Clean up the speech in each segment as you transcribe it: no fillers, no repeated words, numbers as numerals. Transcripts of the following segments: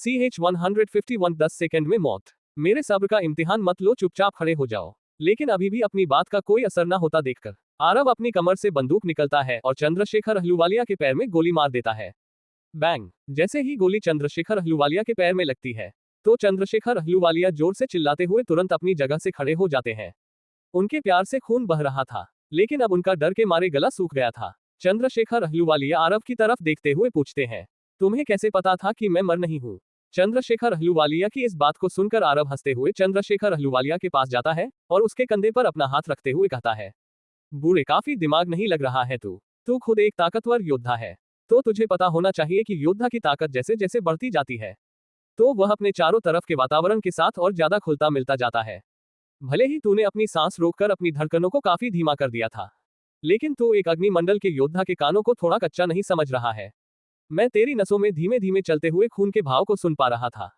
CH-151 10 second में मौत। मेरे सब्र का इम्तिहान मत लो, चुपचाप खड़े हो जाओ। लेकिन अभी भी अपनी बात का कोई असर न होता देखकर आरव अपनी कमर से बंदूक निकलता है और चंद्रशेखर अहलूवालिया के पैर में गोली मार देता है। बैंग! जैसे ही गोली चंद्रशेखर अहलूवालिया के पैर में लगती है तो चंद्रशेखर अहलूवालिया जोर से चिल्लाते हुए तुरंत अपनी जगह से खड़े हो जाते हैं। उनके प्यार से खून बह रहा था, लेकिन अब उनका डर के मारे गला सूख गया था। चंद्रशेखर अहलूवालिया आरव की तरफ देखते हुए पूछते हैं, तुम्हें कैसे पता था कि मैं मर नहीं हूँ? चंद्रशेखर अहलूवालिया की इस बात को सुनकर आरव हंसते हुए चंद्रशेखर अहलूवालिया के पास जाता है और उसके कंधे पर अपना हाथ रखते हुए कहता है, बूढ़े, काफी दिमाग नहीं लग रहा है तू खुद एक ताकतवर योद्धा है, तो तुझे पता होना चाहिए कि योद्धा की ताकत जैसे जैसे बढ़ती जाती है तो वह अपने चारों तरफ के वातावरण के साथ और ज्यादा खुलता मिलता जाता है। भले ही तूने अपनी सांस रोककर अपनी धड़कनों को काफी धीमा कर दिया था, लेकिन तू एक अग्निमंडल के योद्धा के कानों को थोड़ा कच्चा नहीं समझ रहा है। मैं तेरी नसों में धीमे धीमे चलते हुए खून के भाव को सुन पा रहा था,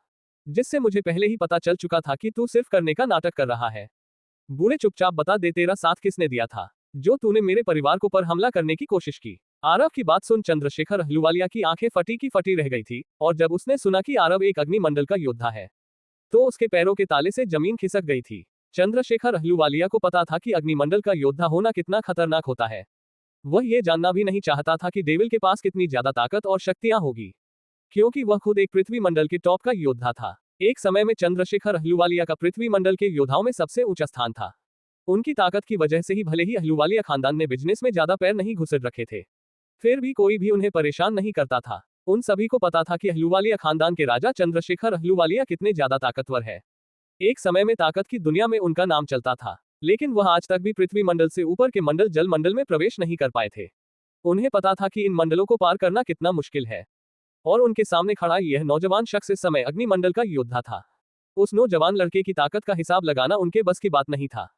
जिससे मुझे पहले ही पता चल चुका था कि तू सिर्फ करने का नाटक कर रहा है। बूढ़े, चुपचाप बता दे, तेरा साथ किसने दिया था जो तूने मेरे परिवार को पर हमला करने की कोशिश की? आरव की बात सुन चंद्रशेखर अहलूवालिया की आंखें फटी की फटी रह गई थी, और जब उसने सुना कि आरव एक अग्निमंडल का योद्धा है तो उसके पैरों के ताले से जमीन खिसक गई थी। चंद्रशेखर अहलूवालिया को पता था कि अग्निमंडल का योद्धा होना कितना खतरनाक होता है। वह ये जानना भी नहीं चाहता था कि डेविल के पास कितनी ज्यादा ताकत और शक्तियां होगी, क्योंकि वह खुद एक पृथ्वी मंडल के टॉप का योद्धा था। एक समय में चंद्रशेखर अहलूवालिया का पृथ्वी मंडल के योद्धाओं में सबसे ऊंचा स्थान था। उनकी ताकत की वजह से ही भले ही अहलूवालिया खानदान ने बिजनेस में ज्यादा पैर नहीं घुसेड़ रखे थे, फिर भी कोई भी उन्हें परेशान नहीं करता था। उन सभी को पता था कि अहलूवालिया खानदान के राजा चंद्रशेखर अहलूवालिया कितने ज्यादा ताकतवर है। एक समय में ताकत की दुनिया में उनका नाम चलता था, लेकिन वह आज तक भी पृथ्वी मंडल से ऊपर के मंडल जल मंडल में प्रवेश नहीं कर पाए थे। उन्हें पता था कि इन मंडलों को पार करना कितना मुश्किल है, और उनके सामने खड़ा यह नौजवान शख्स इस समय अग्निमंडल का योद्धा था। उस नौजवान लड़के की ताकत का हिसाब लगाना उनके बस की बात नहीं था।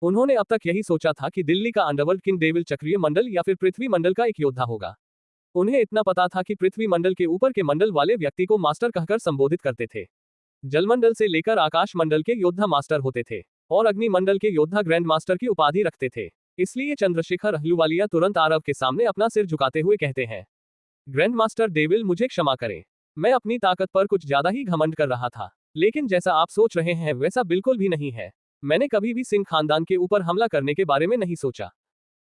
उन्होंने अब तक यही सोचा था कि दिल्ली का अंडरवर्ल्ड किंग डेविल चक्रीय मंडल या फिर पृथ्वी मंडल का एक योद्धा होगा। उन्हें इतना पता था कि पृथ्वी मंडल के ऊपर के मंडल वाले व्यक्ति को मास्टर कहकर संबोधित करते थे। जलमंडल से लेकर आकाश मंडल के योद्धा मास्टर होते थे, और अग्निमंडल के योद्धा ग्रैंड मास्टर की उपाधि रखते थे। इसलिए चंद्रशेखर अहलूवालिया तुरंत आरव के सामने अपना सिर झुकाते हुए कहते हैं, ग्रैंड मास्टर डेविल, मुझे क्षमा करें। मैं अपनी ताकत पर कुछ ज्यादा ही घमंड कर रहा था, लेकिन जैसा आप सोच रहे हैं वैसा बिल्कुल भी नहीं है। मैंने कभी भी सिंह खानदान के ऊपर हमला करने के बारे में नहीं सोचा,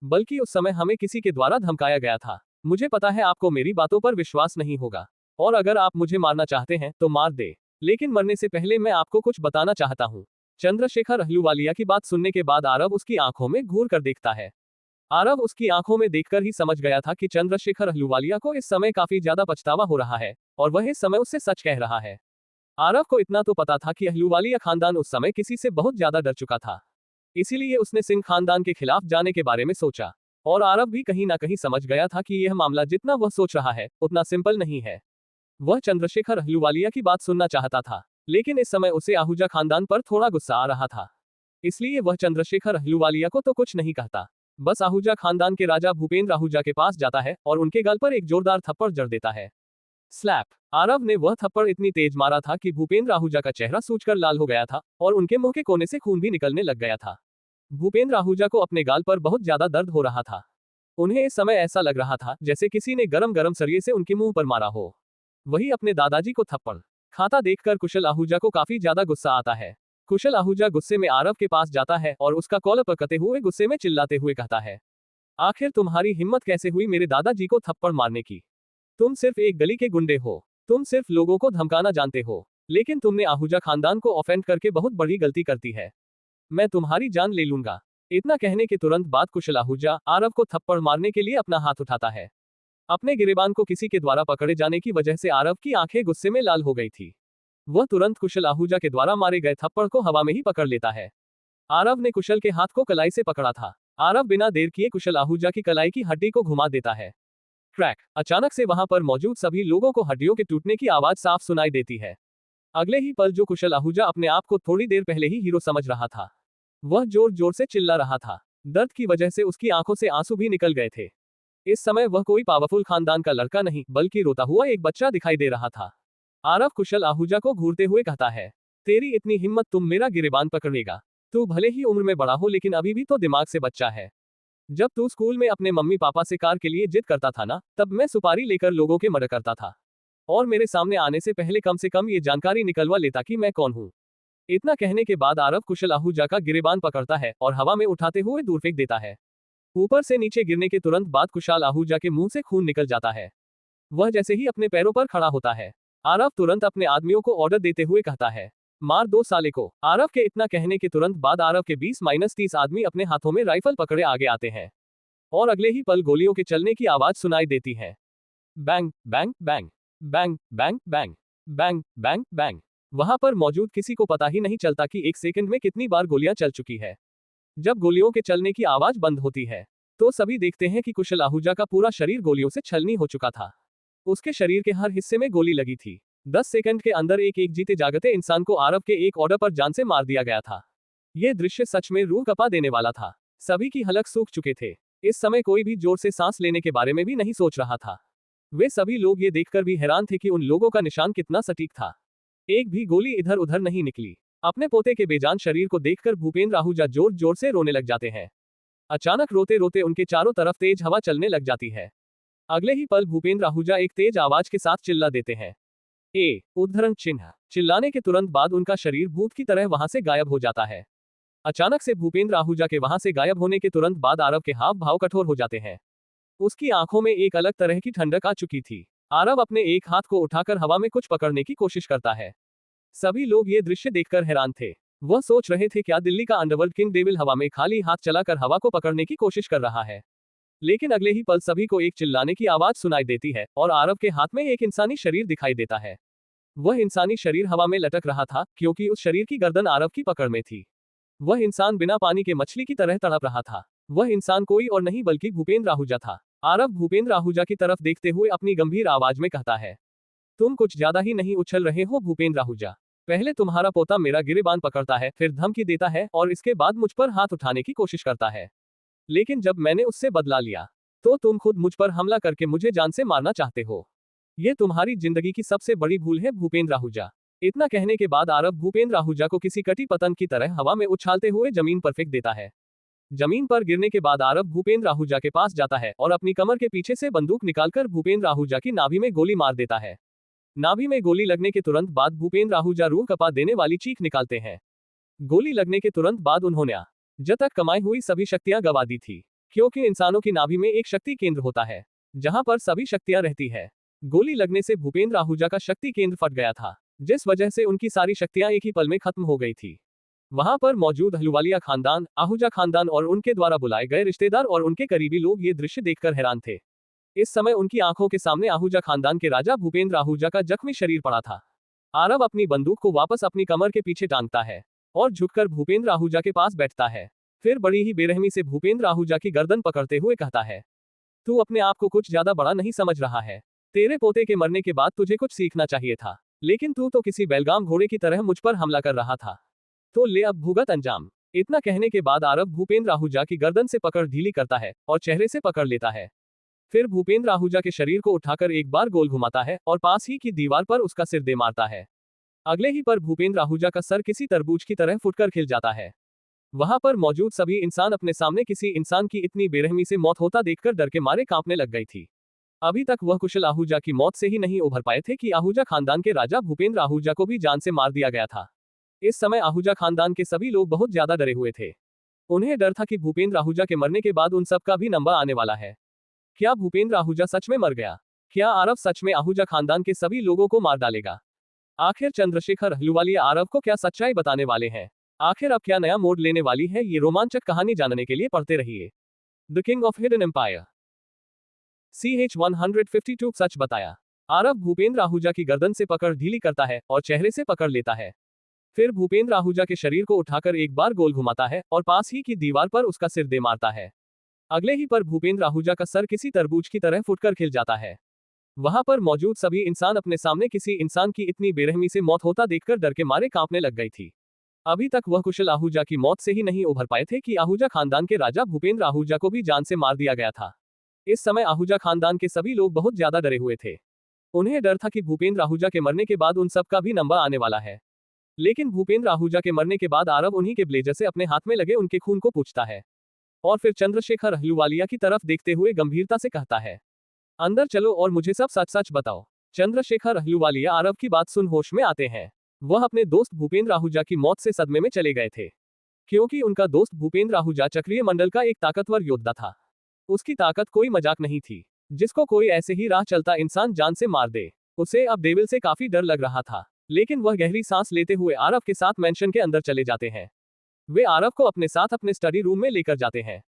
बल्कि उस समय हमें किसी के द्वारा धमकाया गया था। मुझे पता है आपको मेरी बातों पर विश्वास नहीं होगा, और अगर आप मुझे मारना चाहते हैं तो मार दे, लेकिन मरने से पहले मैं आपको कुछ बताना चाहता हूँ। चंद्रशेखर अहलूवालिया की बात सुनने के बाद आरव उसकी आंखों में घूर कर देखता है। आरव उसकी आंखों में देखकर ही समझ गया था कि चंद्रशेखर अहलूवालिया को इस समय काफी ज्यादा पछतावा हो रहा है, और वह इस समय उससे सच कह रहा है। आरव को इतना तो पता था कि अहलूवालिया खानदान उस समय किसी से बहुत ज्यादा डर चुका था, इसीलिए उसने सिंह खानदान के खिलाफ जाने के बारे में सोचा। और आरव भी कहीं ना कहीं समझ गया था कि यह मामला जितना वह सोच रहा है उतना सिंपल नहीं है। वह चंद्रशेखर अहलूवालिया की बात सुनना चाहता था, लेकिन इस समय उसे आहूजा खानदान पर थोड़ा गुस्सा आ रहा था। इसलिए वह चंद्रशेखर अहलूवालिया को तो कुछ नहीं कहता, बस आहूजा खानदान के राजा भूपेंद्र आहूजा के पास जाता है और उनके गल पर एक जोरदार थप्पड़ जड़ देता है। स्लैप! आरव ने वह थप्पड़ इतनी तेज मारा था कि भूपेंद्र आहूजा का चेहरा सूजकर लाल हो गया था, और उनके मुंह के कोने से खून भी निकलने लग गया था। भूपेंद्र आहूजा को अपने गाल पर बहुत ज्यादा दर्द हो रहा था। उन्हें इस समय ऐसा लग रहा था जैसे किसी ने गरम गरम सरिये से उनके मुंह पर मारा हो। वही अपने दादाजी को थप्पड़ खाता देखकर कुशल आहूजा को काफी ज्यादा गुस्सा आता है। कुशल आहूजा गुस्से में आरव के पास जाता है और उसका कॉलर पकड़ते हुए गुस्से में चिल्लाते हुए कहता है, आखिर तुम्हारी हिम्मत कैसे हुई मेरे दादाजी को थप्पड़ मारने की? तुम सिर्फ एक गली के गुंडे हो, तुम सिर्फ लोगों को धमकाना जानते हो, लेकिन तुमने आहूजा खानदान को ऑफेंड करके बहुत बड़ी गलती करती है। मैं तुम्हारी जान ले लूंगा। इतना कहने के तुरंत बाद कुशल आहूजा आरव को थप्पड़ मारने के लिए अपना हाथ उठाता है। अपने गिरेबान को किसी के द्वारा पकड़े जाने की वजह से आरव की आंखें गुस्से में लाल हो गई थी। वह तुरंत कुशल आहूजा के द्वारा मारे गए थप्पड़ को हवा में ही पकड़ लेता है। आरव ने कुशल के हाथ को कलाई से पकड़ा था। आरव बिना देर किए कुशल आहूजा की कलाई की हड्डी को घुमा देता है। क्रैक! अचानक से वहां पर मौजूद सभी लोगों को हड्डियों के टूटने की आवाज साफ सुनाई देती है। अगले ही पल जो कुशल आहूजा अपने आप को थोड़ी देर पहले ही हीरो समझ रहा था, वह जोर जोर से चिल्ला रहा था। दर्द की वजह से उसकी आंखों से आंसू भी निकल गए थे। इस समय वह कोई पावरफुल खानदान का लड़का नहीं, बल्कि रोता हुआ एक बच्चा दिखाई दे रहा था। आरव कुशल आहूजा को घूरते हुए कहता है, तेरी इतनी हिम्मत, तुम मेरा गिरेबान पकड़ेगा? तू भले ही उम्र में बड़ा हो, लेकिन अभी भी तो दिमाग से बच्चा है। जब तू स्कूल में अपने मम्मी पापा से कार के लिए जिद करता था ना, तब मैं सुपारी लेकर लोगों के मर्डर करता था। और मेरे सामने आने से पहले कम ये जानकारी निकलवा लेता कि मैं कौन हूँ। इतना कहने के बाद आरव कुशल आहूजा का गिरेबान पकड़ता है और हवा में उठाते हुए दूर फेंक देता है। ऊपर से नीचे गिरने के तुरंत बाद कुशाल आहूजा के मुंह से खून निकल जाता है। वह जैसे ही अपने पैरों पर खड़ा होता है, आरव तुरंत अपने आदमियों को ऑर्डर देते हुए कहता है, मार दो साले को। आरव के इतना कहने के तुरंत बाद आरव के 20-30 आदमी अपने हाथों में राइफल पकड़े आगे आते हैं और अगले ही पल गोलियों के चलने की आवाज सुनाई देती है। Bang bang bang bang bang bang bang bang bang. वहां पर मौजूद किसी को पता ही नहीं चलता कि एक सेकंड में कितनी बार गोलियां चल चुकी है। जब गोलियों के चलने की आवाज बंद होती है तो सभी देखते हैं कि कुशल आहूजा का पूरा शरीर गोलियों से छलनी हो चुका था। उसके शरीर के हर हिस्से में गोली लगी थी। 10 सेकंड के अंदर एक एक जीते जागते इंसान को आरव के एक ऑर्डर पर जान से मार दिया गया था। यह दृश्य सच में रूह कपा देने वाला था। सभी की हलक सूख चुके थे। इस समय कोई भी जोर से सांस लेने के बारे में भी नहीं सोच रहा था। वे सभी लोग ये देखकर भी हैरान थे कि उन लोगों का निशान कितना सटीक था। एक भी गोली इधर उधर नहीं निकली। अपने पोते के बेजान शरीर को देखकर भूपेंद्र आहूजा जोर जोर से रोने लग जाते हैं। अचानक रोते रोते उनके चारों तरफ तेज हवा चलने लग जाती है। अगले ही पल भूपेंद्र आहूजा एक तेज आवाज के साथ चिल्ला देते हैं, ए उद्धरण चिन्ह। चिल्लाने के तुरंत बाद उनका शरीर भूत की तरह वहां से गायब हो जाता है। अचानक से भूपेंद्र आहूजा के वहां से गायब होने के तुरंत बाद आरव के हाव भाव कठोर हो जाते हैं। उसकी आंखों में एक अलग तरह की ठंडक आ चुकी थी। आरव अपने एक हाथ को उठाकर हवा में कुछ पकड़ने की कोशिश करता है। सभी लोग ये दृश्य देखकर हैरान थे। वह सोच रहे थे क्या दिल्ली का अंडरवर्ल्ड किंग डेविल हवा में खाली हाथ चलाकर हवा को पकड़ने की कोशिश कर रहा है। लेकिन अगले ही पल सभी को एक चिल्लाने की आवाज सुनाई देती है और आरव के हाथ में एक इंसानी शरीर दिखाई देता है। वह इंसानी शरीर हवा में लटक रहा था क्योंकि उस शरीर की गर्दन आरव की पकड़ में थी। वह इंसान बिना पानी के मछली की तरह तड़प रहा था। वह इंसान कोई और नहीं बल्कि भूपेंद्र आहूजा था। आरव भूपेंद्र आहूजा की तरफ देखते हुए अपनी गंभीर आवाज में कहता है, तुम कुछ ज्यादा ही नहीं उछल रहे हो भूपेंद्र आहूजा। पहले तुम्हारा पोता मेरा गिरेबान पकड़ता है, फिर धमकी देता है और इसके बाद मुझ पर हाथ उठाने की कोशिश करता है। लेकिन जब मैंने उससे बदला लिया तो तुम खुद मुझ पर हमला करके मुझे जान से मारना चाहते हो। यह तुम्हारी जिंदगी की सबसे बड़ी भूल है भूपेंद्र आहूजा। इतना कहने के बाद आरव भूपेंद्र आहूजा को किसी कटी पतंग की तरह हवा में उछालते हुए जमीन पर फेंक देता है। जमीन पर गिरने के बाद आरव भूपेंद्र आहूजा के पास जाता है और अपनी कमर के पीछे से बंदूक निकालकर भूपेंद्र आहूजा की नाभि में गोली मार देता है। नाभि में गोली लगने के तुरंत बाद भूपेंद्र आहूजा रूह कपा देने वाली चीख निकालते हैं। गोली लगने के तुरंत बाद उन्होंने आज तक कमाई हुई सभी शक्तियां गवा दी थी, क्योंकि इंसानों की नाभि में एक शक्ति केंद्र होता है जहां पर सभी शक्तियां रहती है। गोली लगने से भूपेंद्र आहूजा का शक्ति केंद्र फट गया था, जिस वजह से उनकी सारी शक्तियां एक ही पल में खत्म हो गई थी। वहां पर मौजूद अहलुवालिया खानदान, आहूजा खानदान और उनके द्वारा बुलाए गए रिश्तेदार और उनके करीबी लोग ये दृश्य देखकर हैरान थे। इस समय उनकी आंखों के सामने आहूजा खानदान के राजा भूपेंद्र आहूजा का जख्मी शरीर पड़ा था। आरव अपनी बंदूक को वापस अपनी कमर के पीछे टांगता है और झुककर भूपेंद्र आहूजा के पास बैठता है। फिर बड़ी ही बेरहमी से भूपेंद्र आहूजा की गर्दन पकड़ते हुए कहता है, तू अपने आप को कुछ ज्यादा बड़ा नहीं समझ रहा है। तेरे पोते के मरने के बाद तुझे कुछ सीखना चाहिए था, लेकिन तू तो किसी बैलगाम घोड़े की तरह मुझ पर हमला कर रहा था। तो ले अब भुगत अंजाम। इतना कहने के बाद आरव भूपेंद्र आहूजा की गर्दन से पकड़ ढीली करता है और चेहरे से पकड़ लेता है। फिर भूपेंद्र आहूजा के शरीर को उठाकर एक बार गोल घुमाता है और पास ही की दीवार पर उसका सिर दे मारता है। अगले ही पर भूपेंद्र आहूजा का सर किसी तरबूज की तरह फुटकर खिल जाता है। वहां पर मौजूद सभी इंसान अपने सामने किसी इंसान की इतनी बेरहमी से मौत होता देखकर डर के मारे कांपने लग गई थी। अभी तक वह कुशल आहूजा की मौत से ही नहीं उभर पाए थे कि आहूजा खानदान के राजा भूपेंद्र आहूजा को भी जान से मार दिया गया था। इस समय आहूजा खानदान के सभी लोग बहुत ज्यादा डरे हुए थे। उन्हें डर था कि भूपेंद्र आहूजा के मरने के बाद उन सब का भी नंबर आने वाला है। क्या भूपेंद्र आहूजा सच में मर गया? क्या आरव सच में आहूजा खानदान के सभी लोगों को मार डालेगा? आखिर चंद्रशेखर अहलुवालिया आरव को क्या सच्चाई बताने वाले हैं? आखिर अब क्या नया मोड़ लेने वाली है? ये रोमांचक कहानी जानने के लिए पढ़ते रहिए the king of hidden empire. CH-152 सच बताया। आरव भूपेंद्र आहूजा की गर्दन से पकड़ ढीली करता है और चेहरे से पकड़ लेता है। फिर भूपेंद्र आहूजा के शरीर को उठाकर एक बार गोल घुमाता है और पास ही की दीवार पर उसका सिर दे मारता है। अगले ही पर भूपेंद्र आहूजा का सर किसी तरबूज की तरह फुटकर खिल जाता है। वहां पर मौजूद सभी इंसान अपने सामने किसी इंसान की इतनी बेरहमी से मौत होता देखकर डर के मारे कांपने लग गई थी। अभी तक वह कुशल आहूजा की मौत से ही नहीं उभर पाए थे कि आहूजा खानदान के राजा भूपेंद्र आहूजा को भी जान से मार दिया गया था। इस समय आहूजा खानदान के सभी लोग बहुत ज्यादा डरे हुए थे। उन्हें डर था कि भूपेंद्र आहूजा के मरने के बाद उन सब का भी नंबर आने वाला है। लेकिन भूपेंद्र आहूजा के मरने के बाद आरव उन्हीं के ब्लेजर से अपने हाथ में लगे उनके खून को पूछता है और फिर चंद्रशेखर अहलुवालिया की तरफ देखते हुए गंभीरता से कहता है, अंदर चलो और मुझे सब सच सच बताओ। चंद्रशेखर अहलूवालिया आरव की बात सुन होश में आते हैं। वह अपने दोस्त भूपेंद्र आहूजा की मौत से सदमे में चले गए थे, क्योंकि उनका दोस्त भूपेंद्र आहूजा चक्रीय मंडल का एक ताकतवर योद्धा था। उसकी ताकत कोई मजाक नहीं थी। जिसको कोई ऐसे ही राह चलता इंसान जान से मार दे, उसे अब डेविल से काफी डर लग रहा था। लेकिन वह गहरी सांस लेते हुए आरव के साथ मेंशन के अंदर चले जाते हैं। वे आरव को अपने साथ अपने स्टडी रूम में लेकर जाते हैं।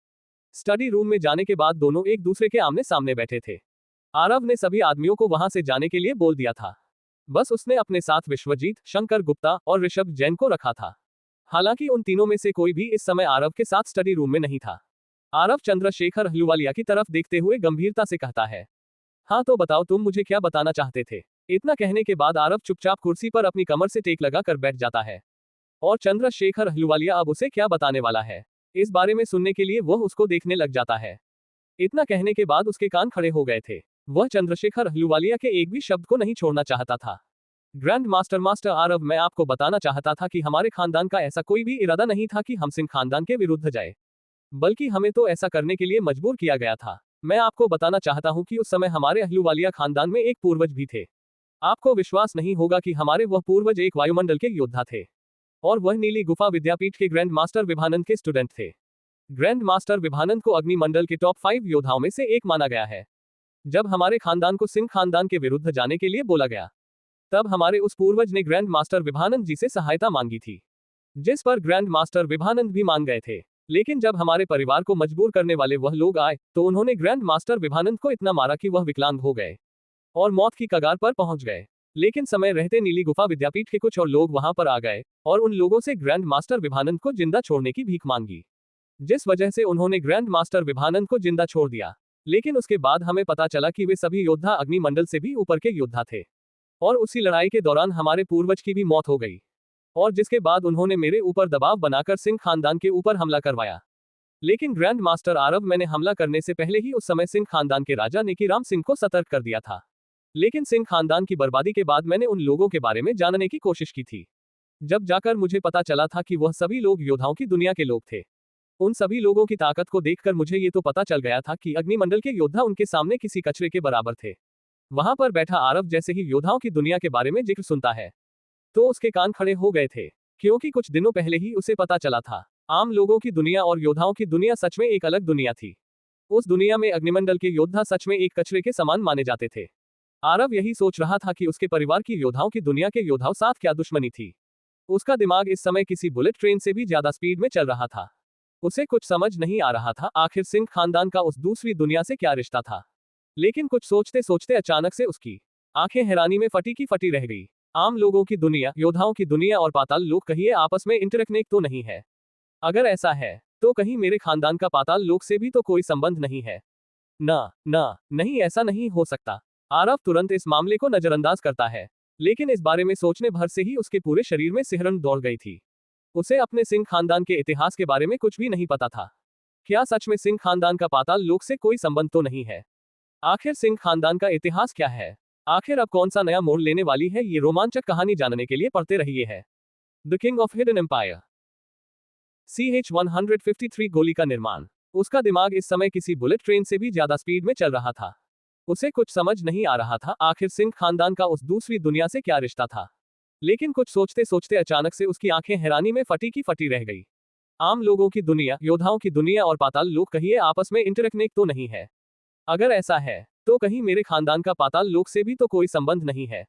स्टडी रूम में जाने के बाद दोनों एक दूसरे के आमने सामने बैठे थे। आरव ने सभी आदमियों को वहां से जाने के लिए बोल दिया था। बस उसने अपने साथ विश्वजीत, शंकर गुप्ता और ऋषभ जैन को रखा था। हालांकि उन तीनों में से कोई भी इस समय आरव के साथ स्टडी रूम में नहीं था। आरव चंद्रशेखर अहलूवालिया की तरफ देखते हुए गंभीरता से कहता है, हाँ तो बताओ तुम मुझे क्या बताना चाहते थे। इतना कहने के बाद आरव चुपचाप कुर्सी पर अपनी कमर से टेक लगा कर बैठ जाता है। और चंद्रशेखर अहलूवालिया अब उसे क्या बताने वाला है, इस बारे में सुनने के लिए वह उसको देखने लग जाता है। इतना कहने के बाद उसके कान खड़े हो गए थे। वह चंद्रशेखर अहलूवालिया के एक भी शब्द को नहीं छोड़ना चाहता था। ग्रैंड मास्टर आरव, मैं आपको बताना चाहता था कि हमारे खानदान का ऐसा कोई भी इरादा नहीं था कि हम सिंह खानदान के विरुद्ध जाए, बल्कि हमें तो ऐसा करने के लिए मजबूर किया गया था। मैं आपको बताना चाहता हूं कि उस समय हमारे अहलूवालिया खानदान में एक पूर्वज भी थे। आपको विश्वास नहीं होगा कि हमारे वह पूर्वज एक वायुमंडल के योद्धा थे, और वह नीली गुफा विद्यापीठ के ग्रैंड मास्टर विभानंद के स्टूडेंट थे। ग्रैंड मास्टर विभानंद को अग्निमंडल के टॉप 5 योद्धाओं में से एक माना गया है। जब हमारे खानदान को सिंह खानदान के विरुद्ध जाने के लिए बोला गया, तब हमारे उस पूर्वज ने ग्रैंड मास्टर विभानंद जी से सहायता मांगी थी, जिस पर ग्रैंड मास्टर विभानंद भी मान गए थे। लेकिन जब हमारे परिवार को मजबूर करने वाले वह लोग आए, तो उन्होंने ग्रैंड मास्टर विभानंद को इतना मारा कि वह विकलांग हो गए और मौत की कगार पर पहुंच गए। लेकिन समय रहते नीली गुफा विद्यापीठ के कुछ और लोग वहां पर आ गए और उन लोगों से ग्रैंड मास्टर विभानंद को जिंदा छोड़ने की भीख मांगी, जिस वजह से उन्होंने ग्रैंड मास्टर विभानंद को जिंदा छोड़ दिया। लेकिन उसके बाद हमें पता चला कि वे सभी योद्धा अग्निमंडल से भी ऊपर के योद्धा थे, और उसी लड़ाई के दौरान हमारे पूर्वज की भी मौत हो गई, और जिसके बाद उन्होंने मेरे ऊपर दबाव बनाकर सिंह खानदान के ऊपर हमला करवाया। लेकिन ग्रैंड मास्टर आरव, मैंने हमला करने से पहले ही उस समय सिंह खानदान के राजा नेकीराम सिंह को सतर्क कर दिया था। लेकिन सिंह खानदान की बर्बादी के बाद मैंने उन लोगों के बारे में जानने की कोशिश की थी। जब जाकर मुझे पता चला था कि वह सभी लोग योद्धाओं की दुनिया के लोग थे। उन सभी लोगों की ताकत को देखकर मुझे ये तो पता चल गया था कि अग्निमंडल के योद्धा उनके सामने किसी कचरे के बराबर थे। वहां पर बैठा आरव जैसे ही योद्धाओं की दुनिया के बारे में जिक्र सुनता है, तो उसके कान खड़े हो गए थे, क्योंकि कुछ दिनों पहले ही उसे पता चला था आम लोगों की दुनिया और योद्धाओं की दुनिया सच में एक अलग दुनिया थी। उस दुनिया में अग्निमंडल के योद्धा सच में एक कचरे के समान माने जाते थे। आरव यही सोच रहा था कि उसके परिवार की योद्धाओं की दुनिया के योद्धाओं साथ क्या दुश्मनी थी। उसका दिमाग इस समय किसी बुलेट ट्रेन से भी ज्यादा स्पीड में चल रहा था। उसे कुछ समझ नहीं आ रहा था आखिर सिंह खानदान का उस दूसरी दुनिया से क्या रिश्ता था। लेकिन कुछ सोचते सोचते अचानक से उसकी आंखें हैरानी में फटी की फटी रह गई। आम लोगों की दुनिया, योद्धाओं की दुनिया और पाताल लोक कहिए आपस में इंटरकनेक्ट तो नहीं है? अगर ऐसा है तो कहीं मेरे खानदान का पाताल लोक से भी तो कोई संबंध नहीं है? नहीं, ऐसा नहीं हो सकता। आरव तुरंत इस मामले को नजरअंदाज करता है, लेकिन इस बारे में सोचने भर से ही उसके पूरे शरीर में सिहरन दौड़ गई थी। उसे अपने सिंह खानदान के इतिहास के बारे में कुछ भी नहीं पता था। क्या सच में सिंह खानदान का पाताल लोक से कोई संबंध तो नहीं है? आखिर सिंह खानदान का इतिहास क्या है? आखिर अब कौन सा नया मोड़ लेने वाली है? ये रोमांचक कहानी जानने के लिए पढ़ते रहिए है the king of hidden empire. CH-153 गोली का निर्माण। उसका दिमाग इस समय किसी बुलेट ट्रेन से भी ज्यादा स्पीड में चल रहा था। उसे कुछ समझ नहीं आ रहा था आखिर सिंह खानदान का उस दूसरी दुनिया से क्या रिश्ता था। लेकिन कुछ सोचते सोचते अचानक से उसकी आंखें हैरानी में फटी की फटी रह गई। आम लोगों की दुनिया, योद्धाओं की दुनिया और पाताल लोक कहिए आपस में इंटरकनेक्ट तो नहीं है? अगर ऐसा है तो कहीं मेरे खानदान का पाताल लोक से भी तो कोई संबंध नहीं है?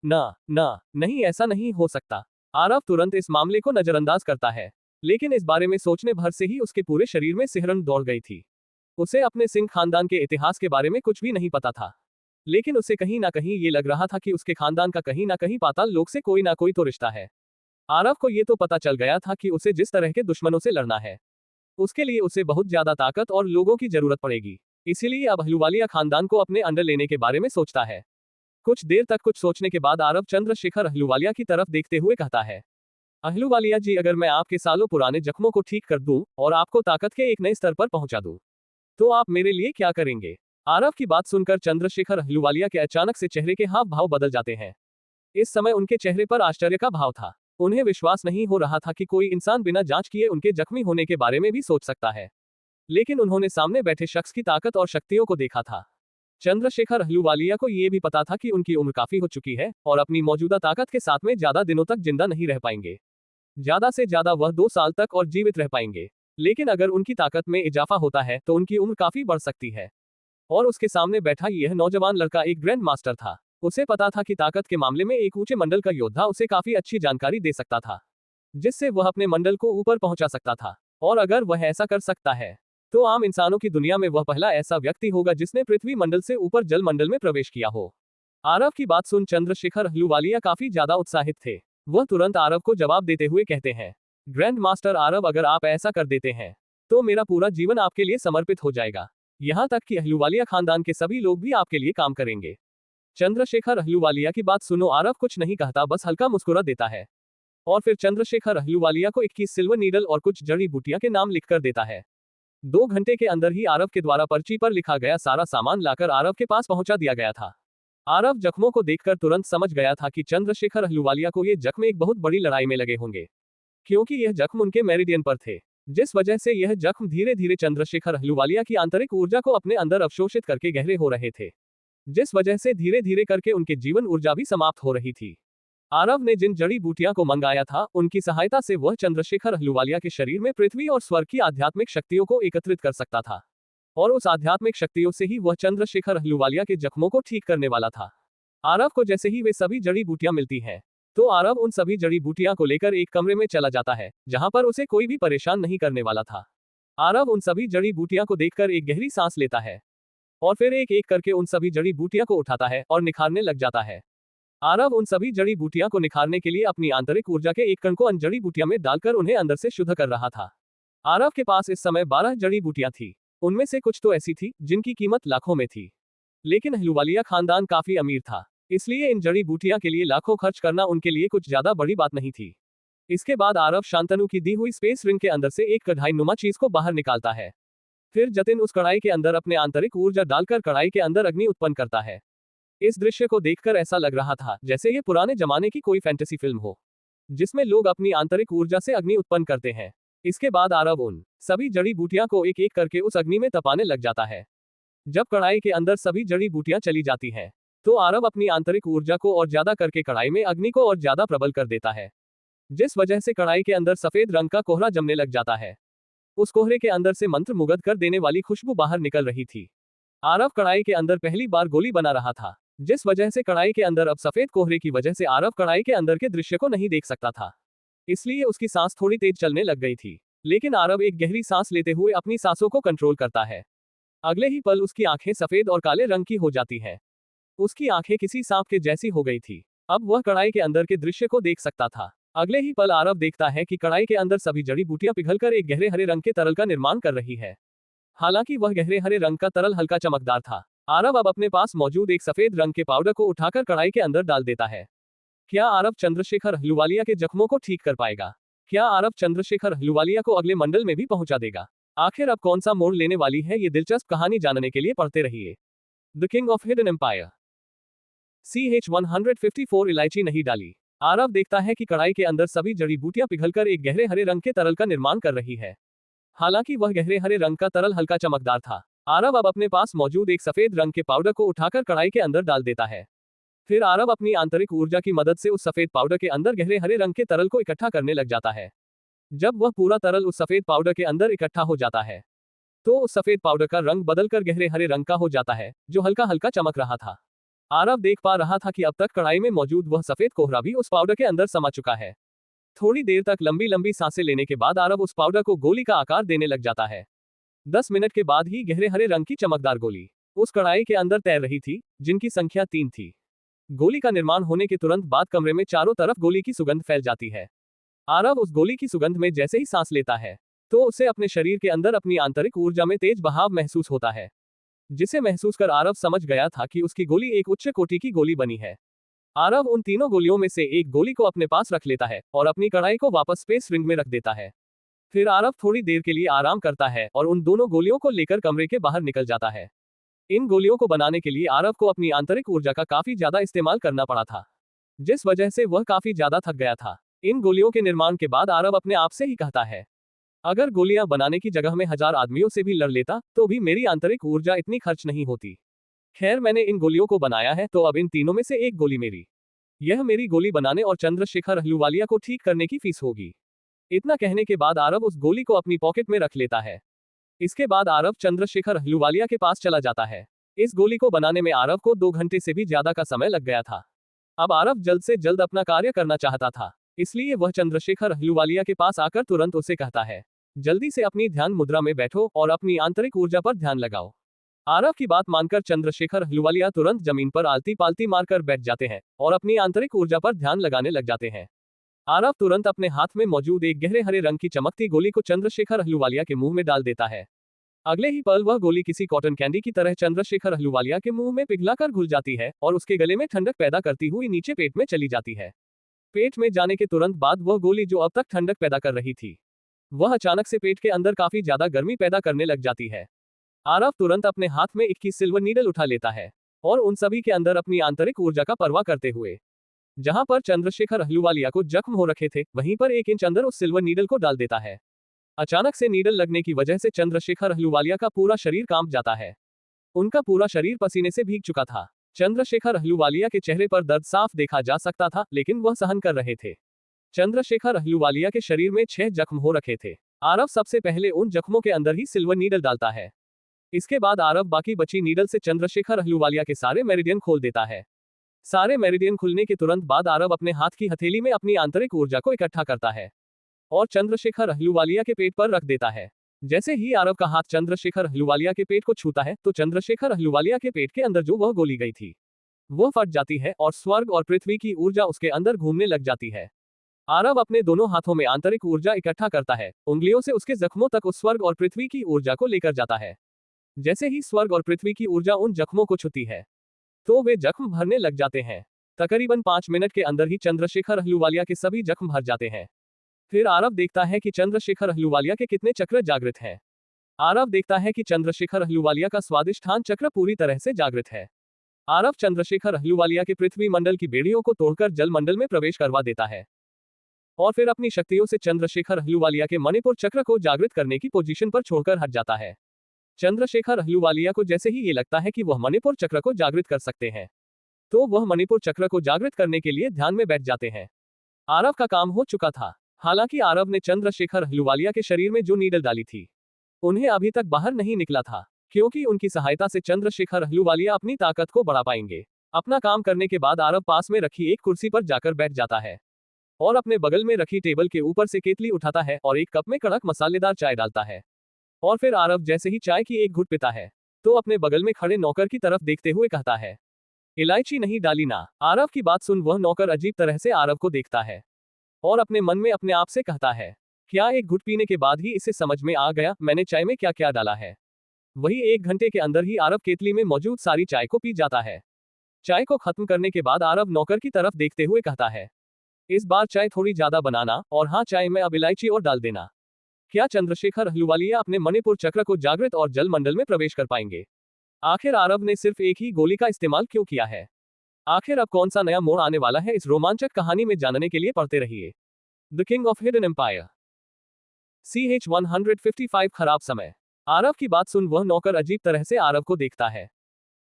नहीं, ऐसा नहीं हो सकता। आरव तुरंत इस मामले को नजरअंदाज करता है, लेकिन इस बारे में सोचने भर से ही उसके पूरे शरीर में सिहरन दौड़ गई थी। उसे अपने सिंह खानदान के इतिहास के बारे में कुछ भी नहीं पता था, लेकिन उसे कहीं ना कहीं ये लग रहा था कि उसके खानदान का कहीं ना कहीं पाताल लोक से कोई ना कोई तो रिश्ता है। आरव को ये तो पता चल गया था कि उसे जिस तरह के दुश्मनों से लड़ना है, उसके लिए उसे बहुत ज्यादा ताकत और लोगों की जरूरत पड़ेगी। इसीलिए अब अहलूवालिया खानदान को अपने अंडर लेने के बारे में सोचता है। कुछ देर तक कुछ सोचने के बाद आरव चंद्रशेखर अहलूवालिया की तरफ देखते हुए कहता है, अहलूवालिया जी, अगर मैं आपके सालों पुराने जख्मों को ठीक कर दूं और आपको ताकत के एक नए स्तर पर पहुंचा दूं, तो आप मेरे लिए क्या करेंगे? आरव की बात सुनकर चंद्रशेखर अहलूवालिया के अचानक से चेहरे के हाव भाव बदल जाते हैं। इस समय उनके चेहरे पर आश्चर्य का भाव था। उन्हें विश्वास नहीं हो रहा था कि कोई इंसान बिना जांच किए उनके जख्मी होने के बारे में भी सोच सकता है। लेकिन उन्होंने सामने बैठे शख्स की ताकत और शक्तियों को देखा था। चंद्रशेखर अहलूवालिया को ये भी पता था कि उनकी उम्र काफी हो चुकी है और अपनी मौजूदा ताकत के साथ में ज्यादा दिनों तक जिंदा नहीं रह पाएंगे। ज्यादा से ज्यादा वह 2 साल तक और जीवित रह पाएंगे। लेकिन अगर उनकी ताकत में इजाफा होता है तो उनकी उम्र काफी बढ़ सकती है। और उसके सामने बैठा यह नौजवान लड़का एक ग्रैंड मास्टर था। उसे पता था कि ताकत के मामले में एक ऊंचे मंडल का योद्धा उसे काफी अच्छी जानकारी दे सकता था, जिससे वह अपने मंडल को ऊपर पहुंचा सकता था। और अगर वह ऐसा कर सकता है तो आम इंसानों की दुनिया में वह पहला ऐसा व्यक्ति होगा जिसने पृथ्वी मंडल से ऊपर जल मंडल में प्रवेश किया हो। आरव की बात सुन चंद्रशेखर अहलूवालिया काफी ज्यादा उत्साहित थे। वह तुरंत आरव को जवाब देते हुए कहते हैं, ग्रैंड मास्टर आरव, अगर आप ऐसा कर देते हैं तो मेरा पूरा जीवन आपके लिए समर्पित हो जाएगा। यहाँ तक कि अहलूवालिया खानदान के सभी लोग भी आपके लिए काम करेंगे। चंद्रशेखर अहलूवालिया की बात सुनो आरव कुछ नहीं कहता, बस हल्का मुस्कुरा देता है। और फिर चंद्रशेखर अहलूवालिया को 21 सिल्वर नीडल और कुछ जड़ी बूटियां के नाम लिखकर देता है। 2 घंटे के अंदर ही आरव के द्वारा पर्ची पर लिखा गया सारा सामान लाकर आरव के पास पहुंचा दिया गया था। आरव जख्मों को देखकर तुरंत समझ गया था कि चंद्रशेखर अहलूवालिया को ये जख्म एक बहुत बड़ी लड़ाई में लगे होंगे, क्योंकि यह जख्म उनके मेरिडियन पर थे, जिस वजह से यह जख्म धीरे धीरे चंद्रशेखर अहलूवालिया की आंतरिक ऊर्जा को अपने अंदर अवशोषित करके गहरे हो रहे थे, जिस वजह से धीरे धीरे करके उनके जीवन ऊर्जा भी समाप्त हो रही थी। आरव ने जिन जड़ी बूटियां को मंगाया था उनकी सहायता से वह चंद्रशेखर अहलूवालिया के शरीर में पृथ्वी और स्वर्ग की आध्यात्मिक शक्तियों को एकत्रित कर सकता था, और उस आध्यात्मिक शक्तियों से ही वह चंद्रशेखर अहलूवालिया के जख्मों को ठीक करने वाला था। आरव को जैसे ही वे सभी जड़ी बूटियां मिलती हैं तो आरव उन सभी जड़ी बूटियां को लेकर एक कमरे में चला जाता है जहां पर उसे कोई भी परेशान नहीं करने वाला था। आरव उन सभी जड़ी बूटियां को देखकर एक गहरी सांस लेता है और फिर एक एक करके उन सभी जड़ी बूटियां को उठाता है और निखारने लग जाता है। आरव उन सभी जड़ी बूटियां को निखारने के लिए अपनी आंतरिक ऊर्जा के एक कण को अन जड़ी बूटियां में डालकर उन्हें अंदर से शुद्ध कर रहा था। आरव के पास इस समय 12 जड़ी बूटियां थी। उनमें से कुछ तो ऐसी थी जिनकी कीमत लाखों में थी, लेकिन अहलूवालिया खानदान काफी अमीर था, इसलिए इन जड़ी बूटियां के लिए लाखों खर्च करना उनके लिए कुछ ज्यादा बड़ी बात नहीं थी। इसके बाद आरव शांतनु की दी हुई स्पेस रिंग के अंदर से एक कढ़ाई नुमा चीज को बाहर निकालता है। फिर जतिन उस कढ़ाई के अंदर अपने आंतरिक ऊर्जा डालकर कढ़ाई के अंदर अग्नि उत्पन्न करता है। इस दृश्य को देखकर ऐसा लग रहा था जैसे ये पुराने जमाने की कोई फैंटेसी फिल्म हो, जिसमें लोग अपनी आंतरिक ऊर्जा से अग्नि उत्पन्न करते हैं। इसके बाद आरव उन सभी जड़ी बूटियां को एक एक करके उस अग्नि में तपाने लग जाता है। जब कढ़ाई के अंदर सभी जड़ी बूटियां चली जाती हैं तो आरव अपनी आंतरिक ऊर्जा को और ज्यादा करके कढ़ाई में अग्नि को और ज्यादा प्रबल कर देता है, जिस वजह से कढ़ाई के अंदर सफेद रंग का कोहरा जमने लग जाता है। उस कोहरे के अंदर से मंत्र मुग्ध कर देने वाली खुशबू बाहर निकल रही थी। आरव कढ़ाई के अंदर पहली बार गोली बना रहा था, जिस वजह से कढ़ाई के अंदर अब सफेद कोहरे की वजह से आरव कढ़ाई के अंदर के दृश्य को नहीं देख सकता था, इसलिए उसकी सांस थोड़ी तेज चलने लग गई थी। लेकिन आरव एक गहरी सांस लेते हुए अपनी सांसों को कंट्रोल करता है। अगले ही पल उसकी आंखें सफेद और काले रंग की हो जाती हैं। उसकी आंखें किसी सांप के जैसी हो गई थी। अब वह कढ़ाई के अंदर के दृश्य को देख सकता था। अगले ही पल आरव देखता है कि कढ़ाई के अंदर सभी जड़ी बूटियां पिघलकर एक गहरे हरे रंग के तरल का निर्माण कर रही है। हालांकि वह गहरे हरे रंग का तरल हल्का चमकदार था। आरव अब अपने पास मौजूद एक सफेद रंग के पाउडर को उठाकर कढ़ाई के अंदर डाल देता है। क्या आरव चंद्रशेखर अहलूवालिया के जख्मों को ठीक कर पाएगा? क्या आरव चंद्रशेखर अहलूवालिया को अगले मंडल में भी पहुंचा देगा? आखिर अब कौन सा मोड़ लेने वाली है, ये दिलचस्प कहानी जानने के लिए पढ़ते रहिए the king of hidden empire. CH-154 इलायची नहीं डाली। आरव देखता है कि कढ़ाई के अंदर सभी जड़ी बूटियां पिघलकर एक गहरे हरे रंग के तरल का निर्माण कर रही है। हालांकि वह गहरे हरे रंग का तरल हल्का चमकदार था। आरव अब अपने पास मौजूद एक सफेद रंग के पाउडर को उठाकर कढ़ाई के अंदर डाल देता है। फिर आरव अपनी आंतरिक ऊर्जा की मदद से उस सफेद पाउडर के अंदर गहरे हरे रंग के तरल को इकट्ठा करने लग जाता है। जब वह पूरा तरल उस सफेद पाउडर के अंदर इकट्ठा हो जाता है तो उस सफेद पाउडर का रंग बदलकर गहरे हरे रंग का हो जाता है, जो हल्का हल्का चमक रहा था। आरव देख पा रहा था कि अब तक कढ़ाई में मौजूद वह सफेद कोहरा भी उस पाउडर के अंदर समा चुका है। थोड़ी देर तक लंबी लंबी सांसें लेने के बाद आरव उस पाउडर को गोली का आकार देने लग जाता है। 10 मिनट के बाद ही गहरे हरे रंग की चमकदार गोली उस कढ़ाई के अंदर तैर रही थी, जिनकी संख्या 3 थी। गोली का निर्माण होने के तुरंत बाद कमरे में चारों तरफ गोली की सुगंध फैल जाती है। आरव उस गोली की सुगंध में जैसे ही सांस लेता है तो उसे अपने शरीर के अंदर अपनी आंतरिक ऊर्जा में तेज बहाव महसूस होता है, जिसे महसूस कर आरव समझ गया था कि उसकी गोली एक उच्च कोटि की गोली बनी है। आरव उन तीनों गोलियों में से एक गोली को अपने पास रख लेता है और अपनी कढ़ाई को वापस स्पेस रिंग में रख देता है। फिर आरव थोड़ी देर के लिए आराम करता है और उन दोनों गोलियों को लेकर कमरे के बाहर निकल जाता है। इन गोलियों को बनाने के लिए आरव को अपनी आंतरिक ऊर्जा का काफी ज्यादा इस्तेमाल करना पड़ा था, जिस वजह से वह काफी ज्यादा थक गया था। इन गोलियों के निर्माण के बाद आरव अपने आप से ही कहता है, अगर गोलियां बनाने की जगह में 1000 आदमियों से भी लड़ लेता तो भी मेरी आंतरिक ऊर्जा इतनी खर्च नहीं होती। खैर मैंने इन गोलियों को बनाया है, तो अब इन तीनों में से एक गोली मेरी। यह मेरी गोली बनाने और चंद्रशेखर अहलूवालिया को ठीक करने की फीस होगी। इतना कहने के बाद आरव उस गोली को अपनी पॉकेट में रख लेता है। इसके बाद आरव चंद्रशेखर अहलूवालिया के पास चला जाता है। इस गोली को बनाने में आरव को 2 घंटे से भी ज्यादा का समय लग गया था। अब आरव जल्द से जल्द अपना कार्य करना चाहता था, इसलिए वह चंद्रशेखर अहलूवालिया के पास आकर तुरंत उसे कहता है, जल्दी से अपनी ध्यान मुद्रा में बैठो और अपनी आंतरिक ऊर्जा पर ध्यान लगाओ। आरव की बात मानकर चंद्रशेखर अहलूवालिया तुरंत जमीन पर आलती पालती मारकर बैठ जाते हैं और अपनी आंतरिक ऊर्जा पर ध्यान लगाने लग जाते हैं। आरव तुरंत अपने हाथ में मौजूद एक गहरे हरे रंग की चमकती गोली को चंद्रशेखर अहलूवालिया के मुंह में डाल देता है। अगले ही पल वह गोली किसी कॉटन कैंडी की तरह चंद्रशेखर अहलूवालिया के मुंह में पिघलाकर घुल जाती है और उसके गले में ठंडक पैदा करती हुई नीचे पेट में चली जाती है। पेट में जाने के तुरंत बाद वह गोली जो अब तक ठंडक पैदा कर रही थी, वह अचानक से पेट के अंदर काफी ज्यादा गर्मी पैदा करने लग जाती है। आरव तुरंत अपने हाथ में 21 सिल्वर नीडल उठा लेता है और उन सभी के अंदर अपनी आंतरिक ऊर्जा का परवाह करते हुए, जहां पर चंद्रशेखर अहलूवालिया को जख्म हो रखे थे, वहीं पर 1 इंच अंदर उस सिल्वर नीडल को डाल देता है। अचानक से नीडल लगने की वजह से चंद्रशेखर अहलूवालिया का पूरा शरीर कांप जाता है। उनका पूरा शरीर पसीने से भीग चुका था। चंद्रशेखर अहलूवालिया के चेहरे पर दर्द साफ देखा जा सकता था, लेकिन वह सहन कर रहे थे। चंद्रशेखर अहलूवालिया के शरीर में 6 जख्म हो रखे थे। आरव सबसे पहले उन जख्मों के अंदर ही सिल्वर नीडल डालता है। इसके बाद आरव बाकी बची नीडल से चंद्रशेखर अहलूवालिया के सारे मेरिडियन खोल देता है। सारे मेरिडियन खुलने के तुरंत बाद आरव अपने हाथ की हथेली में अपनी आंतरिक ऊर्जा को इकट्ठा करता है और चंद्रशेखर अहलूवालिया के पेट पर रख देता है। जैसे ही आरव का हाथ चंद्रशेखर अहलूवालिया के पेट को छूता है, तो चंद्रशेखर अहलूवालिया के पेट के अंदर जो वह गोली गई थी, वह फट जाती है और स्वर्ग और पृथ्वी की ऊर्जा उसके अंदर घूमने लग जाती है। आरव अपने दोनों हाथों में आंतरिक ऊर्जा इकट्ठा करता है, उंगलियों से उसके जख्मों तक उस स्वर्ग और पृथ्वी की ऊर्जा को लेकर जाता है। जैसे ही स्वर्ग और पृथ्वी की ऊर्जा उन जख्मों को छूती है, तो वे जख्म भरने लग जाते हैं। तकरीबन 5 मिनट के अंदर ही चंद्रशेखर अहलूवालिया के सभी जख्म भर जाते हैं। फिर आरव देखता है कि चंद्रशेखर अहलूवालिया के कितने चक्र जागृत हैं। आरव देखता है कि चंद्रशेखर अहलूवालिया का स्वादिष्ठान चक्र पूरी तरह से जागृत है। आरव चंद्रशेखर अहलूवालिया के पृथ्वी मंडल की बेड़ियों को तोड़कर जल मंडल में प्रवेश करवा देता है और फिर अपनी शक्तियों से चंद्रशेखर अहलूवालिया के मणिपुर चक्र को जागृत करने की पोजीशन पर छोड़कर हट जाता है। चंद्रशेखर अहलूवालिया को जैसे ही ये लगता है कि वह मणिपुर चक्र को जागृत कर सकते हैं, तो वह मणिपुर चक्र को जागृत करने के लिए ध्यान में बैठ जाते हैं। आरव का काम हो चुका था। हालांकि आरव ने चंद्रशेखर अहलूवालिया के शरीर में जो नीडल डाली थी, उन्हें अभी तक बाहर नहीं निकला था, क्योंकि उनकी सहायता से चंद्रशेखर अहलूवालिया अपनी ताकत को बढ़ा पाएंगे। अपना काम करने के बाद आरव पास में रखी एक कुर्सी पर जाकर बैठ जाता है और अपने बगल में रखी टेबल के ऊपर से केतली उठाता है और एक कप में कड़क मसालेदार चाय डालता है। और फिर आरव जैसे ही चाय की एक घुट पीता है, तो अपने बगल में खड़े नौकर की तरफ देखते हुए कहता है, इलायची नहीं डाली ना। आरव की बात सुन वह नौकर अजीब तरह से आरव को देखता है और अपने मन में अपने आप से कहता है, क्या एक घुट पीने के बाद ही इसे समझ में आ गया मैंने चाय में क्या क्या डाला है। वही 1 घंटे के अंदर ही आरव केतली में मौजूद सारी चाय को पी जाता है। चाय को खत्म करने के बाद आरव नौकर की तरफ देखते हुए कहता है, इस बार चाय थोड़ी ज्यादा बनाना, और हाँ, चाय में अब इलायची और डाल देना। क्या चंद्रशेखर अहलूवालिया अपने मणिपुर चक्र को जागृत और जल मंडल में प्रवेश कर पाएंगे? आखिर आरव ने सिर्फ एक ही गोली का इस्तेमाल क्यों किया है? आखिर अब कौन सा नया मोड़ आने वाला है, इस रोमांचक कहानी में जानने के लिए पढ़ते रहिए the king of hidden empire. CH 155 खराब समय। आरव की बात सुन वह नौकर अजीब तरह से आरव को देखता है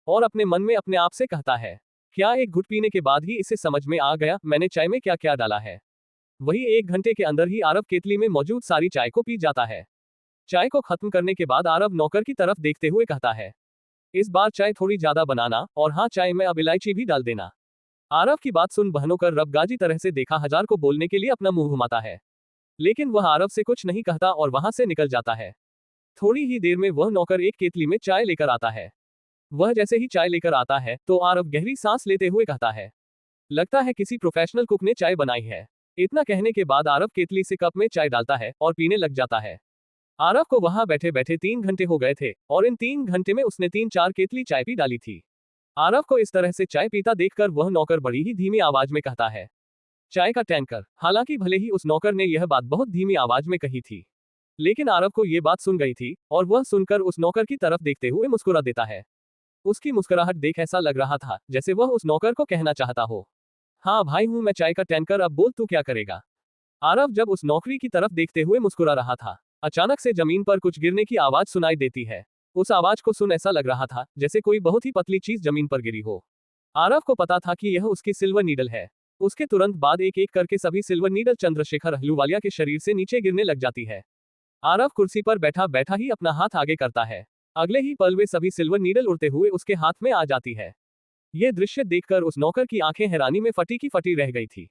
और अपने मन में अपने आप से कहता है, क्या एक घुट पीने के बाद ही इसे समझ में आ गया मैंने चाय में क्या क्या डाला है। वही 1 घंटे के अंदर ही आरव केतली में मौजूद सारी चाय को पी जाता है। चाय को खत्म करने के बाद आरव नौकर की तरफ देखते हुए कहता है, इस बार चाय थोड़ी ज्यादा बनाना, और हाँ, चाय में अब इलायची भी डाल देना। आरव की बात सुन बहनों कर रबगाजी तरह से देखा हजार को बोलने के लिए अपना मुंह घुमाता है, लेकिन वह आरव से कुछ नहीं कहता और वहां से निकल जाता है। थोड़ी ही देर में वह नौकर एक केतली में चाय लेकर आता है। वह जैसे ही चाय लेकर आता है, तो आरव गहरी सांस लेते हुए कहता है, लगता है किसी प्रोफेशनल कुक ने चाय बनाई है। इतना कहने के बाद आरव केतली से कप में चाय डालता है और पीने लग जाता है। आरव को वहां बैठे बैठे 3 घंटे हो गए थे और इन 3 घंटे में उसने 3-4 केतली चाय पी डाली थी। आरव को इस तरह से चाय पीता देखकर वह नौकर बड़ी ही धीमी आवाज में कहता है, चाय का टैंकर। हालांकि भले ही उस नौकर ने यह बात बहुत धीमी आवाज में कही थी, लेकिन आरव को यह बात सुन गई थी और वह सुनकर उस नौकर की तरफ देखते हुए मुस्कुरा देता है। उसकी मुस्कुराहट देख ऐसा लग रहा था जैसे वह उस नौकर को कहना चाहता हो, हाँ भाई हूं मैं चाय का टैंकर, अब बोल तू क्या करेगा। आरव जब उस नौकरी की तरफ देखते हुए मुस्कुरा रहा था, अचानक से जमीन पर कुछ गिरने की आवाज सुनाई देती है। उस आवाज को सुन ऐसा लग रहा था जैसे कोई बहुत ही पतली चीज जमीन पर गिरी हो। आरव को पता था कि यह उसकी सिल्वर नीडल है। उसके तुरंत बाद एक एक करके सभी सिल्वर नीडल चंद्रशेखर अहलूवालिया के शरीर से नीचे गिरने लग जाती है। आरव कुर्सी पर बैठा बैठा ही अपना हाथ आगे करता है। अगले ही पल वे सभी सिल्वर नीडल उड़ते हुए उसके हाथ में आ जाती है। यह दृश्य देखकर उस नौकर की आंखें हैरानी में फटी की फटी रह गई थी।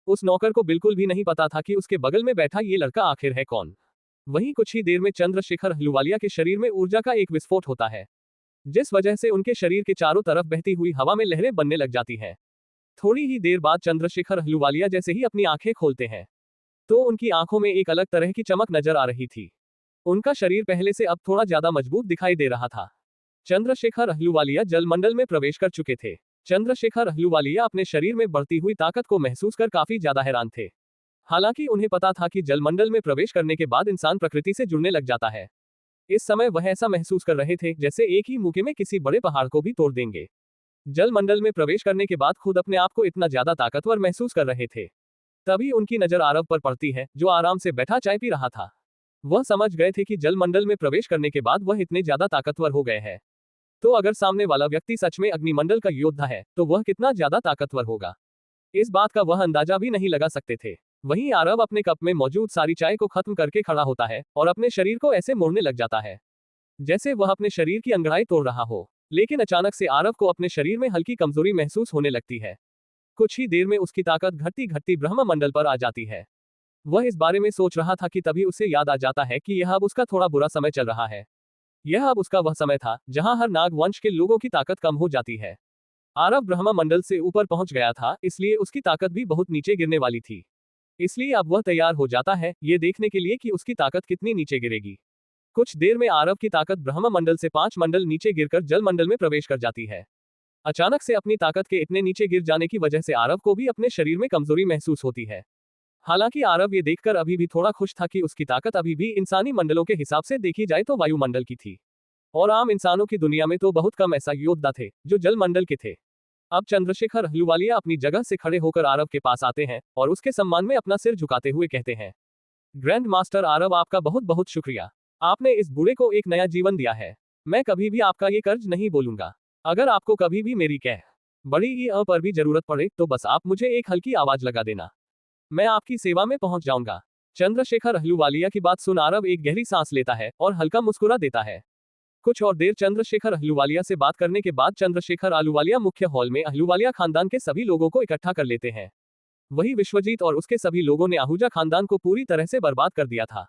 उस नौकर को बिल्कुल भी नहीं पता था कि उसके बगल में बैठा ये लड़का आखिर है कौन। वहीं कुछ ही देर में चंद्रशेखर अहलूवालिया के शरीर में ऊर्जा का एक विस्फोट होता है, जिस वजह से उनके शरीर के चारों तरफ बहती हुई हवा में लहरें बनने लग जाती हैं। थोड़ी ही देर बाद चंद्रशेखर अहलूवालिया जैसे ही अपनी आंखें खोलते हैं तो उनकी आंखों में एक अलग तरह की चमक नजर आ रही थी। उनका शरीर पहले से अब थोड़ा ज्यादा मजबूत दिखाई दे रहा था। चंद्रशेखर अहलूवालिया जलमंडल में प्रवेश कर चुके थे। चंद्रशेखर अहलूवालिया अपने शरीर में बढ़ती हुई ताकत को महसूस कर काफी ज्यादा हैरान थे। हालांकि उन्हें पता था कि जलमंडल में प्रवेश करने के बाद इंसान प्रकृति से जुड़ने लग जाता है। इस समय वह ऐसा महसूस कर रहे थे जैसे एक ही मुक्के में किसी बड़े पहाड़ को भी तोड़ देंगे। जलमंडल में प्रवेश करने के बाद खुद अपने आप को इतना ज्यादा ताकतवर महसूस कर रहे थे। तभी उनकी नजर आरव पर पड़ती है, जो आराम से बैठा चाय पी रहा था। वह समझ गए थे कि जलमंडल में प्रवेश करने के बाद वह इतने ज्यादा ताकतवर हो गए हैं। तो अगर सामने वाला व्यक्ति सच में अग्निमंडल का योद्धा है तो वह कितना ज्यादा ताकतवर होगा, इस बात का वह अंदाजा भी नहीं लगा सकते थे। वहीं आरव अपने कप में मौजूद सारी चाय को खत्म करके खड़ा होता है और अपने शरीर को ऐसे मोड़ने लग जाता है जैसे वह अपने शरीर की अंगड़ाई तोड़ रहा हो। लेकिन अचानक से आरव को अपने शरीर में हल्की कमजोरी महसूस होने लगती है। कुछ ही देर में उसकी ताकत घटती घटती ब्रह्ममंडल पर आ जाती है। वह इस बारे में सोच रहा था कि तभी उसे याद आ जाता है कि यह अब उसका थोड़ा बुरा समय चल रहा है। यह अब उसका वह समय था जहां हर नाग वंश के लोगों की ताकत कम हो जाती है। आरव ब्रह्ममंडल से ऊपर पहुंच गया था, इसलिए उसकी ताकत भी बहुत नीचे गिरने वाली थी। इसलिए अब वह तैयार हो जाता है ये देखने के लिए कि उसकी ताकत कितनी नीचे गिरेगी। कुछ देर में आरव की ताकत ब्रह्ममंडल से 5 मंडल नीचे गिरकर जलमंडल में प्रवेश कर जाती है। अचानक से अपनी ताकत के इतने नीचे गिर जाने की वजह से आरव को भी अपने शरीर में कमजोरी महसूस होती है। हालांकि आरव ये देखकर अभी भी थोड़ा खुश था कि उसकी ताकत अभी भी इंसानी मंडलों के हिसाब से देखी जाए तो वायुमंडल की थी, और आम इंसानों की दुनिया में तो बहुत कम ऐसा योद्धा थे जो जलमंडल के थे। अब चंद्रशेखर अहलूवालिया अपनी जगह से खड़े होकर आरव के पास आते हैं और उसके सम्मान में अपना सिर झुकाते हुए कहते हैं, ग्रैंड मास्टर आरव, आपका बहुत बहुत शुक्रिया। आपने इस बूढ़े को एक नया जीवन दिया है। मैं कभी भी आपका ये कर्ज नहीं बोलूंगा। अगर आपको कभी भी मेरी बड़ी ही पर भी जरूरत पड़े तो बस आप मुझे एक हल्की आवाज लगा देना, मैं आपकी सेवा में पहुंच जाऊंगा। चंद्रशेखर अहलूवालिया की बात सुन आरव एक गहरी सांस लेता है और हल्का मुस्कुरा देता है। कुछ और देर चंद्रशेखर अहलूवालिया से बात करने के बाद चंद्रशेखर अहलूवालिया मुख्य हॉल में अहलूवालिया खानदान के सभी लोगों को इकट्ठा कर लेते हैं। वही विश्वजीत और उसके सभी लोगों ने आहूजा खानदान को पूरी तरह से बर्बाद कर दिया था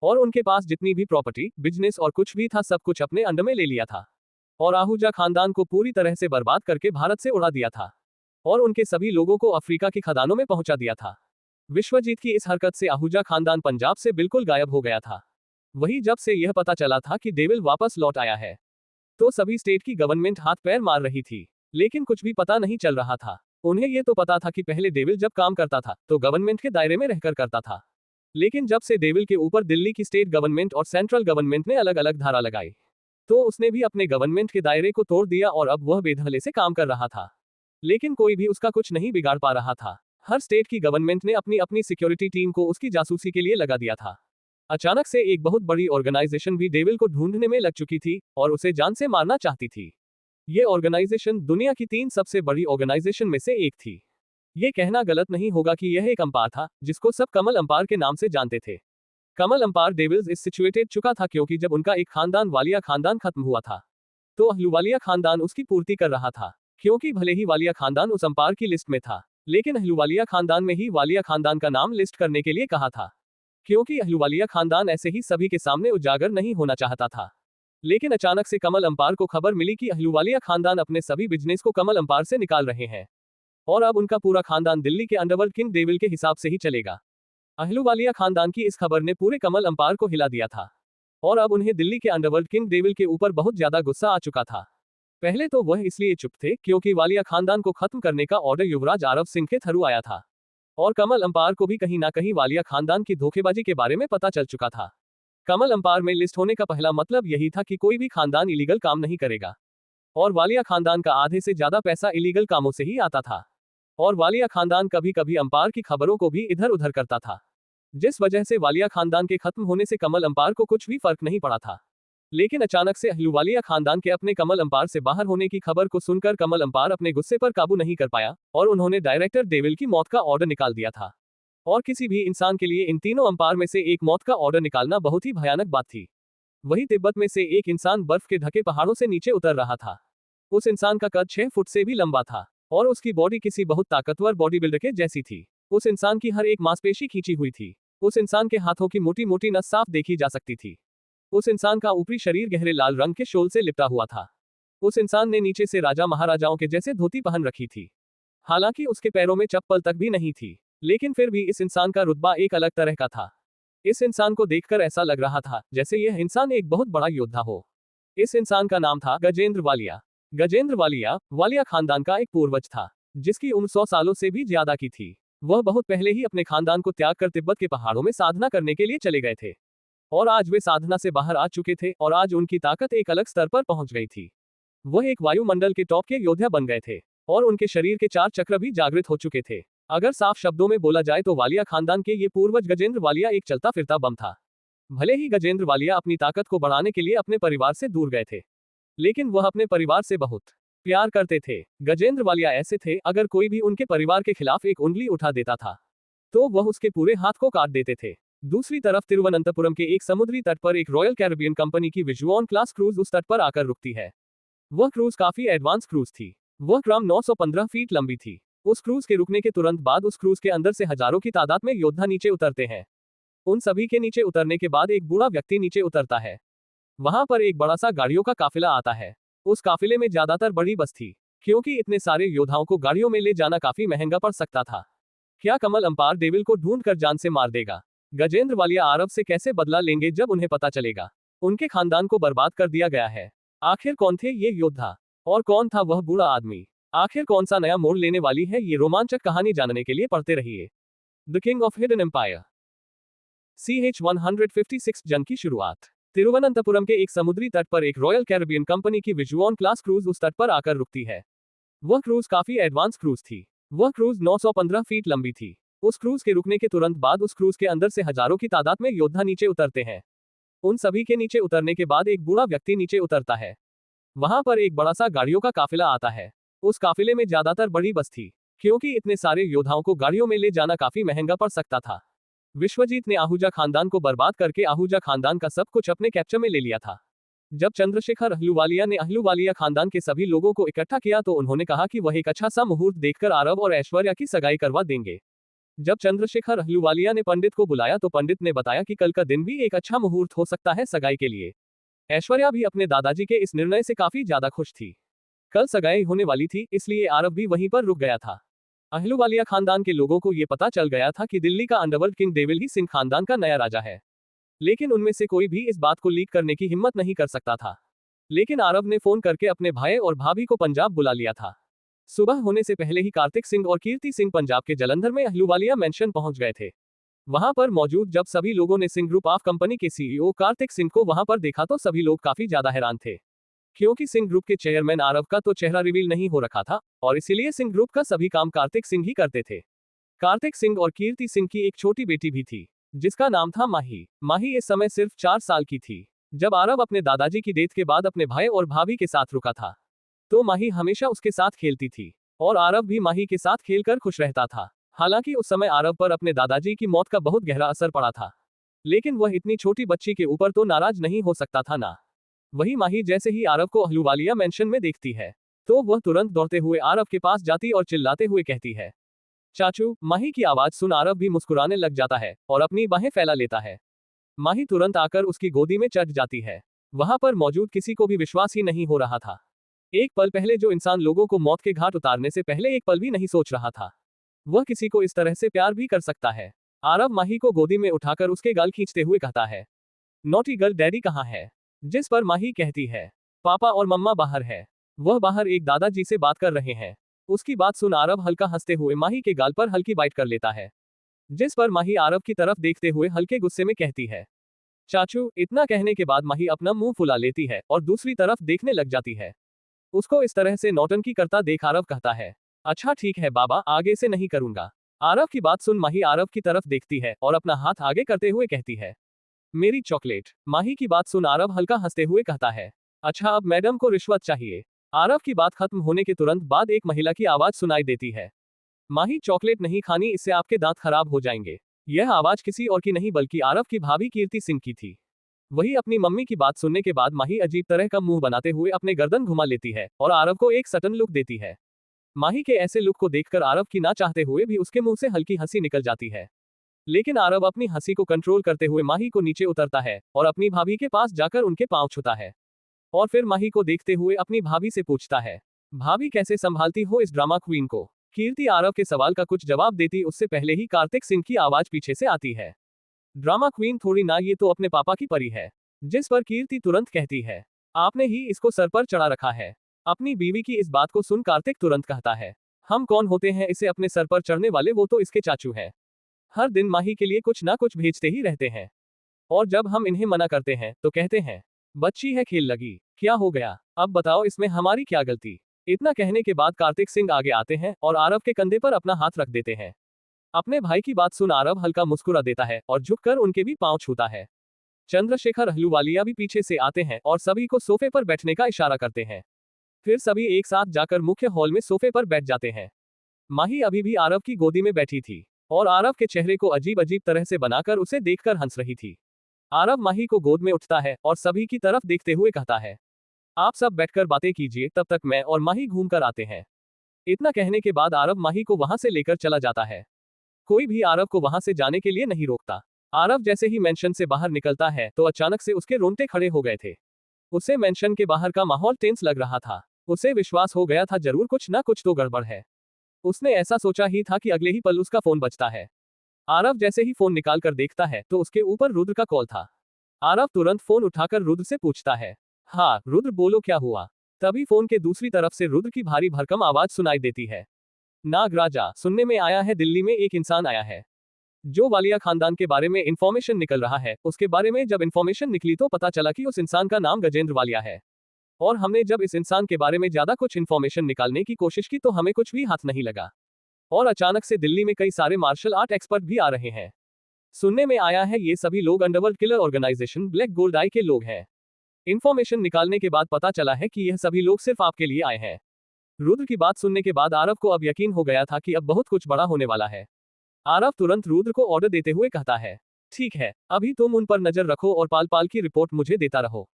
और उनके पास जितनी भी प्रॉपर्टी, बिजनेस और कुछ भी था सब कुछ अपने अंडर में ले लिया था और आहूजा खानदान को पूरी तरह से बर्बाद करके भारत से उड़ा दिया था और उनके सभी लोगों को अफ्रीका की खदानों में पहुंचा दिया था। विश्वजीत की इस हरकत से आहूजा खानदान पंजाब से बिल्कुल गायब हो गया था। वही जब से यह पता चला था कि डेविल वापस लौट आया है तो सभी स्टेट की गवर्नमेंट हाथ पैर मार रही थी, लेकिन कुछ भी पता नहीं चल रहा था। उन्हें यह तो पता था कि पहले डेविल जब काम करता था तो गवर्नमेंट के दायरे में रहकर करता था, लेकिन जब से डेविल के ऊपर दिल्ली की स्टेट गवर्नमेंट और सेंट्रल गवर्नमेंट ने अलग अलग धारा लगाई तो उसने भी अपने गवर्नमेंट के दायरे को तोड़ दिया और अब वह बेधले से काम कर रहा था, लेकिन कोई भी उसका कुछ नहीं बिगाड़ पा रहा था। हर स्टेट की गवर्नमेंट ने अपनी अपनी सिक्योरिटी टीम को उसकी जासूसी के लिए लगा दिया था। अचानक से एक बहुत बड़ी ऑर्गेनाइजेशन भी डेविल को ढूंढने में लग चुकी थी और उसे जान से मारना चाहती थी। ये ऑर्गेनाइजेशन दुनिया की 3 सबसे बड़ी ऑर्गेनाइजेशन में से एक थी। ये कहना गलत नहीं होगा कि यह एक अंपायर था जिसको सब कमल अंपायर के नाम से जानते थे। कमल अंपायर डेविल्स इस सिचुएटेड चुका था क्योंकि जब उनका एक खानदान वालिया खानदान खत्म हुआ था तो अहलूवालिया खानदान उसकी पूर्ति कर रहा था, क्योंकि भले ही वालिया खानदान उस अंपायर की लिस्ट में था लेकिन अहलूवालिया खानदान में ही वालिया खानदान का नाम लिस्ट करने के लिए कहा था, क्योंकि अहलूवालिया खानदान ऐसे ही सभी के सामने उजागर नहीं होना चाहता था। लेकिन अचानक से कमल अंपायर को खबर मिली कि अहलूवालिया खानदान अपने सभी बिजनेस को कमल अंपायर से निकाल रहे हैं और अब उनका पूरा खानदान दिल्ली के अंडरवर्ल्ड किंग डेविल के हिसाब से ही चलेगा। अहलूवालिया खानदान की इस खबर ने पूरे कमल अंपायर को हिला दिया था और अब उन्हें दिल्ली के अंडरवर्ल्ड किंग डेविल के ऊपर बहुत ज्यादा गुस्सा आ चुका था। पहले तो वह इसलिए चुप थे क्योंकि वालिया खानदान को खत्म करने का ऑर्डर युवराज आरव सिंह के थ्रू आया था और कमल अंपायर को भी कहीं ना कहीं वालिया खानदान की धोखेबाजी के बारे में पता चल चुका था। कमल अंपायर में लिस्ट होने का पहला मतलब यही था कि कोई भी खानदान इलीगल काम नहीं करेगा और वालिया खानदान का आधे से ज्यादा पैसा इलीगल कामों से ही आता था और वालिया खानदान कभी कभी अंपायर की खबरों को भी इधर उधर करता था, जिस वजह से वालिया खानदान के खत्म होने से कमल अंपायर को कुछ भी फर्क नहीं पड़ा था। लेकिन अचानक से अहलूवालिया खानदान के अपने कमल अंपार से बाहर होने की खबर को सुनकर कमल अंपार अपने गुस्से पर काबू नहीं कर पाया और उन्होंने डायरेक्टर डेविल की मौत का ऑर्डर निकाल दिया था। और किसी भी इंसान के लिए इन तीनों अंपार में से एक मौत का ऑर्डर निकालना बहुत ही भयानक बात थी। वही तिब्बत में से एक इंसान बर्फ के ढके पहाड़ों से नीचे उतर रहा था। उस इंसान का कद 6 फुट से भी लंबा था और उसकी बॉडी किसी बहुत ताकतवर बॉडी बिल्डर के जैसी थी। उस इंसान की हर एक मांसपेशी खींची हुई थी। उस इंसान के हाथों की मोटी मोटी नस साफ देखी जा सकती थी। उस इंसान का ऊपरी शरीर गहरे लाल रंग के शोल से लिपटा हुआ था। उस इंसान ने नीचे से राजा महाराजाओं के जैसे धोती पहन रखी थी। हालांकि उसके पैरों में चप्पल तक भी नहीं थी, लेकिन फिर भी इस इंसान का रुतबा एक अलग तरह का था। इस इंसान को देखकर ऐसा लग रहा था जैसे यह इंसान एक बहुत बड़ा योद्धा हो। इस इंसान का नाम था गजेंद्र वालिया। गजेंद्र वालिया वालिया खानदान का एक पूर्वज था, जिसकी उम्र 100 सालों से भी ज्यादा की थी। वह बहुत पहले ही अपने खानदान को त्याग कर तिब्बत के पहाड़ों में साधना करने के लिए चले गए थे और आज वे साधना से बाहर आ चुके थे और आज उनकी ताकत एक अलग स्तर पर पहुंच गई थी। वह एक वायुमंडल के टॉप के योद्धा बन गए थे और उनके शरीर के 4 चक्र भी जागृत हो चुके थे। अगर साफ शब्दों में बोला जाए तो वालिया खानदान के ये पूर्वज गजेंद्र वालिया एक चलता फिरता बम था। भले ही गजेंद्र वालिया अपनी ताकत को बढ़ाने के लिए अपने परिवार से दूर गए थे, लेकिन वह अपने परिवार से बहुत प्यार करते थे। गजेंद्र वालिया ऐसे थे, अगर कोई भी उनके परिवार के खिलाफ एक उंगली उठा देता था तो वह उसके पूरे हाथ को काट देते थे। दूसरी तरफ तिरुवनंतपुरम के एक समुद्री तट पर एक रॉयल कैरिबियन कंपनी की विजुअन क्लास क्रूज उस तट पर आकर रुकती है। वह क्रूज काफी एडवांस क्रूज थी। वह क्रम 915 फीट लंबी थी। उस क्रूज के रुकने के तुरंत बाद उस क्रूज के अंदर से हजारों की तादाद में योद्धा नीचे उतरते हैं। उन सभी के नीचे उतरने के बाद एक बूढ़ा व्यक्ति नीचे उतरता है। वहां पर एक बड़ा सा गाड़ियों का काफिला आता है। उस काफिले में ज्यादातर बड़ी बस थी, क्योंकि इतने सारे योद्धाओं को गाड़ियों में ले जाना काफी महंगा पड़ सकता था। क्या कमल अंपार डेविल को ढूंढ कर जान से मार देगा? गजेंद्र वालिया आरब से कैसे बदला लेंगे जब उन्हें पता चलेगा उनके खानदान को बर्बाद कर दिया गया है? आखिर कौन थे ये योद्धा और कौन था वह बूढ़ा आदमी? आखिर कौन सा नया मोड़ लेने वाली है ये रोमांचक कहानी जानने के लिए पढ़ते रहिए the king of hidden empire. CH 156 जंग की शुरुआत। तिरुवनंतपुरम के एक समुद्री तट पर एक रॉयल कैरिबियन कंपनी की विजुअन क्लास क्रूज उस तट पर आकर रुकती है। वह क्रूज काफी एडवांस क्रूज थी। वह क्रूज 915 फीट लंबी थी। उस क्रूज के रुकने के तुरंत बाद उस क्रूज के अंदर से हजारों की तादाद में योद्धा नीचे उतरते हैं। उन सभी के नीचे उतरने के बाद एक बूढ़ा व्यक्ति नीचे उतरता है। वहां पर एक बड़ा सा गाड़ियों का काफिला आता है। उस काफिले में ज्यादातर बड़ी बस थी, क्योंकि इतने सारे योद्धाओं को गाड़ियों में ले जाना काफी महंगा पड़ सकता था। विश्वजीत ने आहूजा खानदान को बर्बाद करके आहूजा खानदान का सब कुछ अपने कैप्चर में ले लिया था। जब चंद्रशेखर अहलूवालिया ने अहलूवालिया खानदान के सभी लोगों को इकट्ठा किया तो उन्होंने कहा कि वह एक अच्छा सा मुहूर्त देखकर आरव और ऐश्वर्या की सगाई करवा देंगे। जब चंद्रशेखर अहलूवालिया ने पंडित को बुलाया तो पंडित ने बताया कि कल का दिन भी एक अच्छा मुहूर्त हो सकता है सगाई के लिए। ऐश्वर्या भी अपने दादाजी के इस निर्णय से काफी ज्यादा खुश थी। कल सगाई होने वाली थी, इसलिए आरव भी वहीं पर रुक गया था। अहलूवालिया खानदान के लोगों को यह पता चल गया था कि दिल्ली का अंडरवर्ल्ड किंग डेविल ही सिंह खानदान का नया राजा है, लेकिन उनमें से कोई भी इस बात को लीक करने की हिम्मत नहीं कर सकता था। लेकिन आरव ने फोन करके अपने भाई और भाभी को पंजाब बुला लिया था। सुबह होने से पहले ही कार्तिक सिंह और कीर्ति सिंह पंजाब के जलंधर में अहलूवालिया मेंशन पहुंच गए थे। वहां पर मौजूद जब सभी लोगों ने सिंह ग्रुप ऑफ कंपनी के CEO कार्तिक सिंह को वहां पर देखा तो सभी लोग काफी ज्यादा हैरान थे, क्योंकि सिंह ग्रुप के चेयरमैन आरव का तो चेहरा रिवील नहीं हो रखा था और इसीलिए सिंह ग्रुप का सभी काम कार्तिक सिंह ही करते थे। कार्तिक सिंह और कीर्ति सिंह की एक छोटी बेटी भी थी, जिसका नाम था माही। माही इस समय सिर्फ 4 साल की थी। जब आरव अपने दादाजी की डेथ के बाद अपने भाई और भाभी के साथ रुका था तो माही हमेशा उसके साथ खेलती थी और आरव भी माही के साथ खेलकर खुश रहता था। हालांकि उस समय आरव पर अपने दादाजी की मौत का बहुत गहरा असर पड़ा था, लेकिन वह इतनी छोटी बच्ची के ऊपर तो नाराज नहीं हो सकता था ना। वही माही जैसे ही आरव को अहलूवालिया मेंशन में देखती है तो वह तुरंत दौड़ते हुए आरव के पास जाती और चिल्लाते हुए कहती है, चाचू। माही की आवाज सुन आरव भी मुस्कुराने लग जाता है और अपनी बाहें फैला लेता है। माही तुरंत आकर उसकी गोदी में चढ़ जाती है। वहां पर मौजूद किसी को भी विश्वास ही नहीं हो रहा था। एक पल पहले जो इंसान लोगों को मौत के घाट उतारने से पहले एक पल भी नहीं सोच रहा था, वह किसी को इस तरह से प्यार भी कर सकता है। आरव माही को गोदी में उठाकर उसके गाल खींचते हुए कहता है, नॉटी गर्ल डैडी कहाँ है? जिस पर माही कहती है, पापा और मम्मा बाहर है। वह बाहर एक दादाजी से बात कर रहे हैं। उसकी बात सुन आरव हल्का हंसते हुए माही के गाल पर हल्की बाइट कर लेता है, जिस पर माही आरव की तरफ देखते हुए हल्के गुस्से में कहती है, चाचू। इतना कहने के बाद माही अपना मुंह फुला लेती है और दूसरी तरफ देखने लग जाती है। उसको इस तरह से नौटंकी करता देख आरव कहता है, अच्छा ठीक है बाबा, आगे से नहीं करूंगा। आरव की बात सुन माही आरव की तरफ देखती है और अपना हाथ आगे करते हुए कहती है, मेरी चॉकलेट। माही की बात सुन आरव हल्का हंसते हुए कहता है, अच्छा अब मैडम को रिश्वत चाहिए। आरव की बात खत्म होने के तुरंत बाद एक महिला की आवाज सुनाई देती है, माही चॉकलेट नहीं खानी, इससे आपके दांत खराब हो जाएंगे। यह आवाज किसी और की नहीं बल्कि आरव की भाभी कीर्ति सिंह की थी। वही अपनी मम्मी की बात सुनने के बाद माही अजीब तरह का मुंह बनाते हुए अपने गर्दन घुमा लेती है और आरव को एक सटन लुक देती है। माही के ऐसे लुक को देखकर आरव की ना चाहते हुए भी उसके मुंह से हल्की हंसी निकल जाती है। लेकिन आरव अपनी हंसी को कंट्रोल करते हुए माही को नीचे उतरता है और अपनी भाभी के पास जाकर उनके पांव छूता है। और फिर माही को देखते हुए अपनी भाभी से पूछता है, भाभी कैसे संभालती हो इस ड्रामा क्वीन को। कीर्ति आरव के सवाल का कुछ जवाब देती उससे पहले ही कार्तिक सिंह की आवाज पीछे से आती है, ड्रामा क्वीन थोड़ी ना, ये तो अपने पापा की परी है। जिस पर कीर्ति तुरंत कहती है, आपने ही इसको सर पर चढ़ा रखा है। अपनी बीवी की इस बात को सुन कार्तिक तुरंत कहता है, हम कौन होते हैं इसे अपने सर पर चढ़ने वाले, वो तो इसके चाचू हैं। हर दिन माही के लिए कुछ ना कुछ भेजते ही रहते हैं और जब हम इन्हें मना करते हैं तो कहते हैं बच्ची है खेल लगी। क्या हो गया, अब बताओ इसमें हमारी क्या गलती। इतना कहने के बाद कार्तिक सिंह आगे आते हैं और आरव के कंधे पर अपना हाथ रख देते हैं। अपने भाई की बात सुन आरव हल्का मुस्कुरा देता है और झुककर उनके भी पांव छूता है। चंद्रशेखर अहलूवालिया भी पीछे से आते हैं और सभी को सोफे पर बैठने का इशारा करते हैं। फिर सभी एक साथ जाकर मुख्य हॉल में सोफे पर बैठ जाते हैं। माही अभी भी आरव की गोदी में बैठी थी और आरव के चेहरे को अजीब अजीब तरह से बनाकर उसे देखकर हंस रही थी। आरव माही को गोद में उठता है और सभी की तरफ देखते हुए कहता है, आप सब बैठकर बातें कीजिए, तब तक मैं और माही घूम कर आते हैं। इतना कहने के बाद आरव माही को वहां से लेकर चला जाता है। कोई भी आरव को वहां से जाने के लिए नहीं रोकता। आरव जैसे ही मेंशन से बाहर निकलता है तो अचानक से उसके रोंगटे खड़े हो गए थे। उसे मेंशन के बाहर का माहौल टेंस लग रहा था। उसे विश्वास हो गया था जरूर कुछ ना कुछ तो गड़बड़ है। उसने ऐसा सोचा ही था कि अगले ही पल उसका फोन बजता है। आरव जैसे ही फोन निकाल कर देखता है तो उसके ऊपर रुद्र का कॉल था। आरव तुरंत फोन उठाकर रुद्र से पूछता है, हाँ रुद्र बोलो क्या हुआ। तभी फोन के दूसरी तरफ से रुद्र की भारी भरकम आवाज सुनाई देती है, नागराजा, सुनने में आया है दिल्ली में एक इंसान आया है जो वालिया खानदान के बारे में इंफॉर्मेशन निकल रहा है। उसके बारे में जब इंफॉर्मेशन निकली तो पता चला कि उस इंसान का नाम गजेंद्र वालिया है। और हमने जब इस इंसान के बारे में ज्यादा कुछ इंफॉर्मेशन निकालने की कोशिश की तो हमें कुछ भी हाथ नहीं लगा। और अचानक से दिल्ली में कई सारे मार्शल आर्ट एक्सपर्ट भी आ रहे हैं। सुनने में आया है ये सभी लोग underworld killer organisation black gold आई के लोग हैं। इंफॉर्मेशन निकालने के बाद पता चला है कि यह सभी लोग सिर्फ आपके लिए आए हैं। रुद्र की बात सुनने के बाद आरव को अब यकीन हो गया था कि अब बहुत कुछ बड़ा होने वाला है। आरव तुरंत रुद्र को ऑर्डर देते हुए कहता है, ठीक है, अभी तुम उन पर नजर रखो और पाल पाल की रिपोर्ट मुझे देता रहो,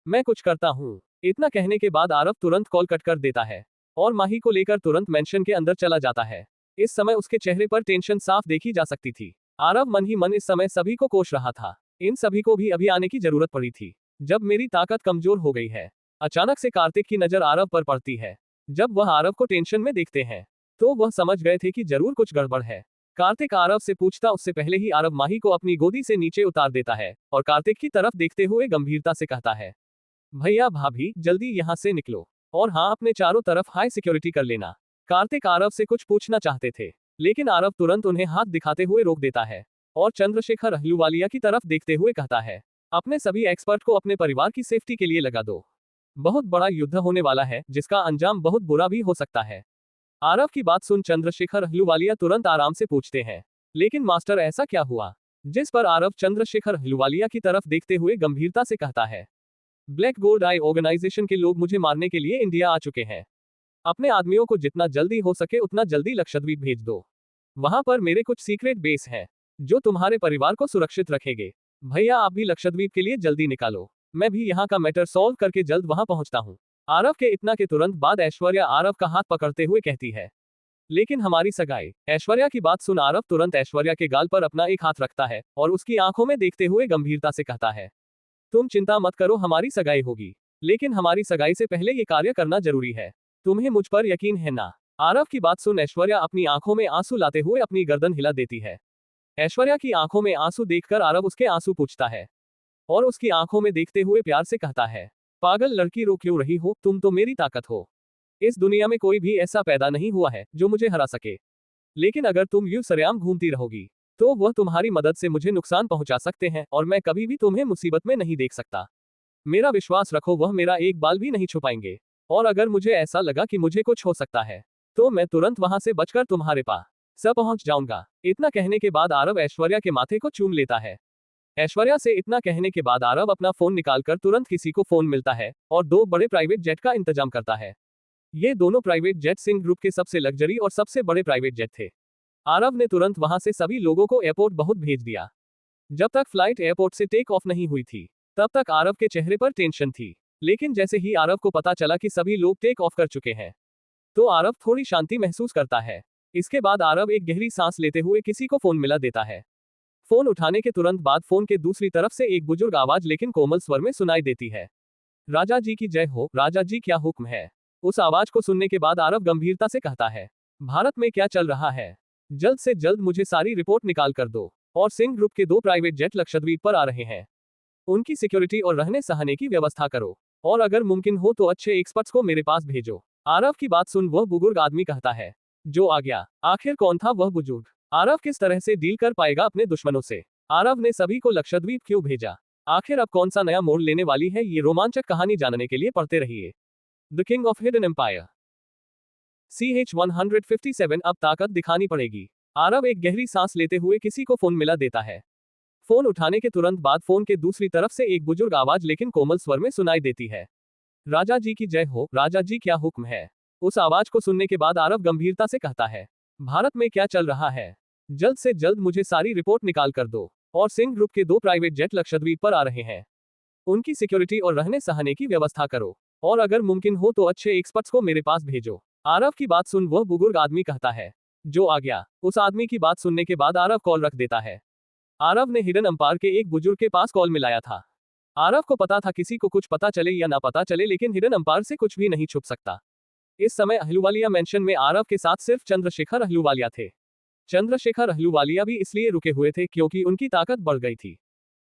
मैं कुछ करता हूँ। इतना कहने के बाद आरव तुरंत कॉल कट कर देता है और माही को लेकर तुरंत मेंशन के अंदर चला जाता है। इस समय उसके चेहरे पर टेंशन साफ देखी जा सकती थी। आरव मन ही मन इस समय सभी को कोस रहा था। इन सभी को भी अभी आने की जरूरत पड़ी थी जब मेरी ताकत कमजोर हो गई है। अचानक से कार्तिक की नजर आरव पर पड़ती है। जब वह आरव को टेंशन में देखते हैं तो वह समझ गए थे कि जरूर कुछ गड़बड़ है। कार्तिक आरव से पूछता उससे पहले ही आरव माही को अपनी गोदी से नीचे उतार देता है और कार्तिक की तरफ देखते हुए गंभीरता से कहता है, भैया भाभी जल्दी यहाँ से निकलो और हाँ अपने चारों तरफ हाई सिक्योरिटी कर लेना। कार्तिक आरव से कुछ पूछना चाहते थे लेकिन आरव तुरंत उन्हें हाथ दिखाते हुए रोक देता है और चंद्रशेखर अहलूवालिया की तरफ देखते हुए कहता है, अपने सभी एक्सपर्ट को अपने परिवार की सेफ्टी के लिए लगा दो। बहुत बड़ा युद्ध होने वाला है जिसका अंजाम बहुत बुरा भी हो सकता है। आरव की बात सुन चंद्रशेखर अहलूवालिया तुरंत आराम से पूछते हैं, लेकिन मास्टर ऐसा क्या हुआ। जिस पर आरव चंद्रशेखर अहलूवालिया की तरफ देखते हुए गंभीरता से कहता है, ब्लैक गोल्ड आई ऑर्गेनाइजेशन के लोग मुझे मारने के लिए इंडिया आ चुके हैं। अपने आदमियों को जितना जल्दी हो सके उतना जल्दी लक्षद्वीप भेज दो। वहां पर मेरे कुछ सीक्रेट बेस हैं जो तुम्हारे परिवार को सुरक्षित रखेंगे। भैया आप भी लक्षद्वीप के लिए जल्दी निकालो, मैं भी यहाँ का मैटर सॉल्व करके जल्द वहां पहुंचता हूँ। आरव के इतना के तुरंत बाद ऐश्वर्या आरव का हाथ पकड़ते हुए कहती है, लेकिन हमारी सगाई। ऐश्वर्या की बात सुन आरव तुरंत ऐश्वर्या के गाल पर अपना एक हाथ रखता है और उसकी आंखों में देखते हुए गंभीरता से कहता है, तुम चिंता मत करो, हमारी सगाई होगी, लेकिन हमारी सगाई से पहले ये कार्य करना जरूरी है। तुम्हें मुझ पर यकीन है ना। आरव की बात सुन ऐश्वर्या अपनी आंखों में आंसू लाते हुए अपनी गर्दन हिला देती है। ऐश्वर्या की आंखों में आंसू देखकर आरव उसके आंसू पूछता है और उसकी आंखों में देखते हुए प्यार से कहता है, पागल लड़की रो क्यों रही हो, तुम तो मेरी ताकत हो। इस दुनिया में कोई भी ऐसा पैदा नहीं हुआ है जो मुझे हरा सके, लेकिन अगर तुम यूं सरेआम घूमती रहोगी तो वह तुम्हारी मदद से मुझे नुकसान पहुंचा सकते हैं और मैं कभी भी तुम्हें मुसीबत में नहीं देख सकता। मेरा विश्वास रखो, वह मेरा एक बाल भी नहीं छुपाएंगे और अगर मुझे ऐसा लगा कि मुझे कुछ हो सकता है तो मैं तुरंत वहां से बचकर तुम्हारे पास पहुंच जाऊंगा। इतना कहने के बाद आरव ऐश्वर्या के माथे को चूम लेता है। ऐश्वर्या से इतना कहने के बाद आरव अपना फोन निकालकर तुरंत किसी को फोन मिलता है और 2 बड़े प्राइवेट जेट का इंतजाम करता है। ये दोनों प्राइवेट जेट सिंह ग्रुप के सबसे लग्जरी और सबसे बड़े प्राइवेट जेट थे। आरव ने तुरंत वहां से सभी लोगों को एयरपोर्ट बहुत भेज दिया। जब तक फ्लाइट एयरपोर्ट से टेक ऑफ नहीं हुई थी, तब तक आरव के चेहरे पर टेंशन थी। लेकिन जैसे ही आरव को पता चला कि सभी लोग टेक ऑफ कर चुके हैं, तो आरव थोड़ी शांति महसूस करता है। इसके बाद आरव एक गहरी सांस लेते हुए किसी को फोन मिला देता है। फोन उठाने के तुरंत बाद फोन के दूसरी तरफ से एक बुजुर्ग आवाज लेकिन कोमल स्वर में सुनाई देती है। राजा जी की जय हो, राजा जी क्या हुक्म है। उस आवाज को सुनने के बाद आरव गंभीरता से कहता है, भारत में क्या चल रहा है, जल्द से जल्द मुझे सारी रिपोर्ट निकाल कर दो। और सिंह ग्रुप के 2 प्राइवेट जेट लक्षद्वीप पर आ रहे हैं, उनकी सिक्योरिटी और रहने सहने की व्यवस्था करो, और अगर मुमकिन हो तो अच्छे एक्सपर्ट्स को मेरे पास भेजो। आरव की बात सुन वह बुजुर्ग आदमी कहता है, जो आ गया। आखिर कौन था वह बुजुर्ग? आरव किस तरह से डील कर पाएगा अपने दुश्मनों से? आरव ने सभी को लक्षद्वीप क्यों भेजा? आखिर अब कौन सा नया मोड़ लेने वाली है? ये रोमांचक कहानी जानने के लिए पढ़ते रहिए the king of hidden empire. CH-157 अब ताकत दिखानी पड़ेगी। आरव एक गहरी सांस लेते हुए किसी को फोन मिला देता है। फोन उठाने के तुरंत बाद फोन के दूसरी तरफ से एक बुजुर्ग आवाज लेकिन कोमल स्वर में सुनाई देती है। राजा जी की जय हो, राजा जी क्या हुक्म है। उस आवाज को सुनने के बाद आरव गंभीरता से कहता है, भारत में क्या चल रहा है, जल्द से जल्द मुझे सारी रिपोर्ट निकाल कर दो। और सिंह ग्रुप के 2 प्राइवेट जेट लक्षद्वीप पर आ रहे हैं, उनकी सिक्योरिटी और रहने सहने की व्यवस्था करो, और अगर मुमकिन हो तो अच्छे एक्सपर्ट्स को मेरे पास भेजो। आरव की बात सुन वह बुजुर्ग आदमी कहता है, जो आ गया। उस आदमी की बात सुनने के बाद आरव कॉल रख देता है। आरव ने हिडन एम्पायर के एक बुजुर्ग के पास कॉल मिलाया था। आरव को पता था किसी को कुछ पता चले या ना पता चले, लेकिन हिडन एम्पायर से कुछ भी नहीं छुप सकता। इस समय अहलूवालिया मेंशन में आरव के साथ सिर्फ चंद्रशेखर अहलूवालिया थे। चंद्रशेखर अहलूवालिया भी इसलिए रुके हुए थे क्योंकि उनकी ताकत बढ़ गई थी।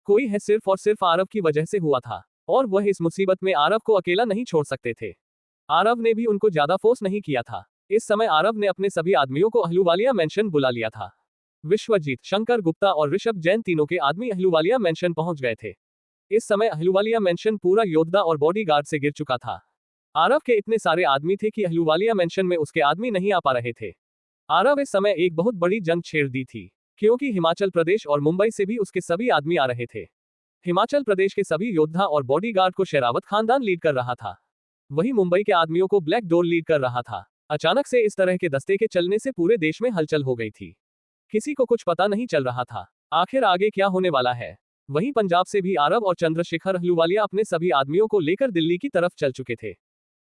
कोई है सिर्फ और सिर्फ आरव की वजह से हुआ था, और वह इस मुसीबत में आरव को अकेला नहीं छोड़ सकते थे। आरव ने भी उनको ज्यादा फोर्स नहीं किया था। इस समय आरव ने अपने सभी आदमियों को अहलूवालिया मेंशन बुला लिया था। विश्वजीत, शंकर गुप्ता और ऋषभ जैन तीनों के आदमी अहलूवालिया मेंशन पहुंच गए थे। इस समय अहलूवालिया मेंशन पूरा योद्धा और बॉडीगार्ड से गिर चुका था। आरव के इतने सारे आदमी थे कि अहलूवालिया मेंशन में उसके आदमी नहीं आ पा रहे थे। आरव इस समय एक बहुत बड़ी जंग छेड़ दी थी, क्योंकि हिमाचल प्रदेश और मुंबई से भी उसके सभी आदमी आ रहे थे। हिमाचल प्रदेश के सभी योद्धा और बॉडीगार्ड को शेरावत खानदान लीड कर रहा था, वही मुंबई के आदमियों को ब्लैक डोर लीड कर रहा था। अचानक से इस तरह के दस्ते के चलने से पूरे देश में हलचल हो गई थी। किसी को कुछ पता नहीं चल रहा था आखिर आगे क्या होने वाला है। वहीं पंजाब से भी आरव और चंद्रशेखर अहलूवालिया अपने सभी आदमियों को लेकर दिल्ली की तरफ चल चुके थे।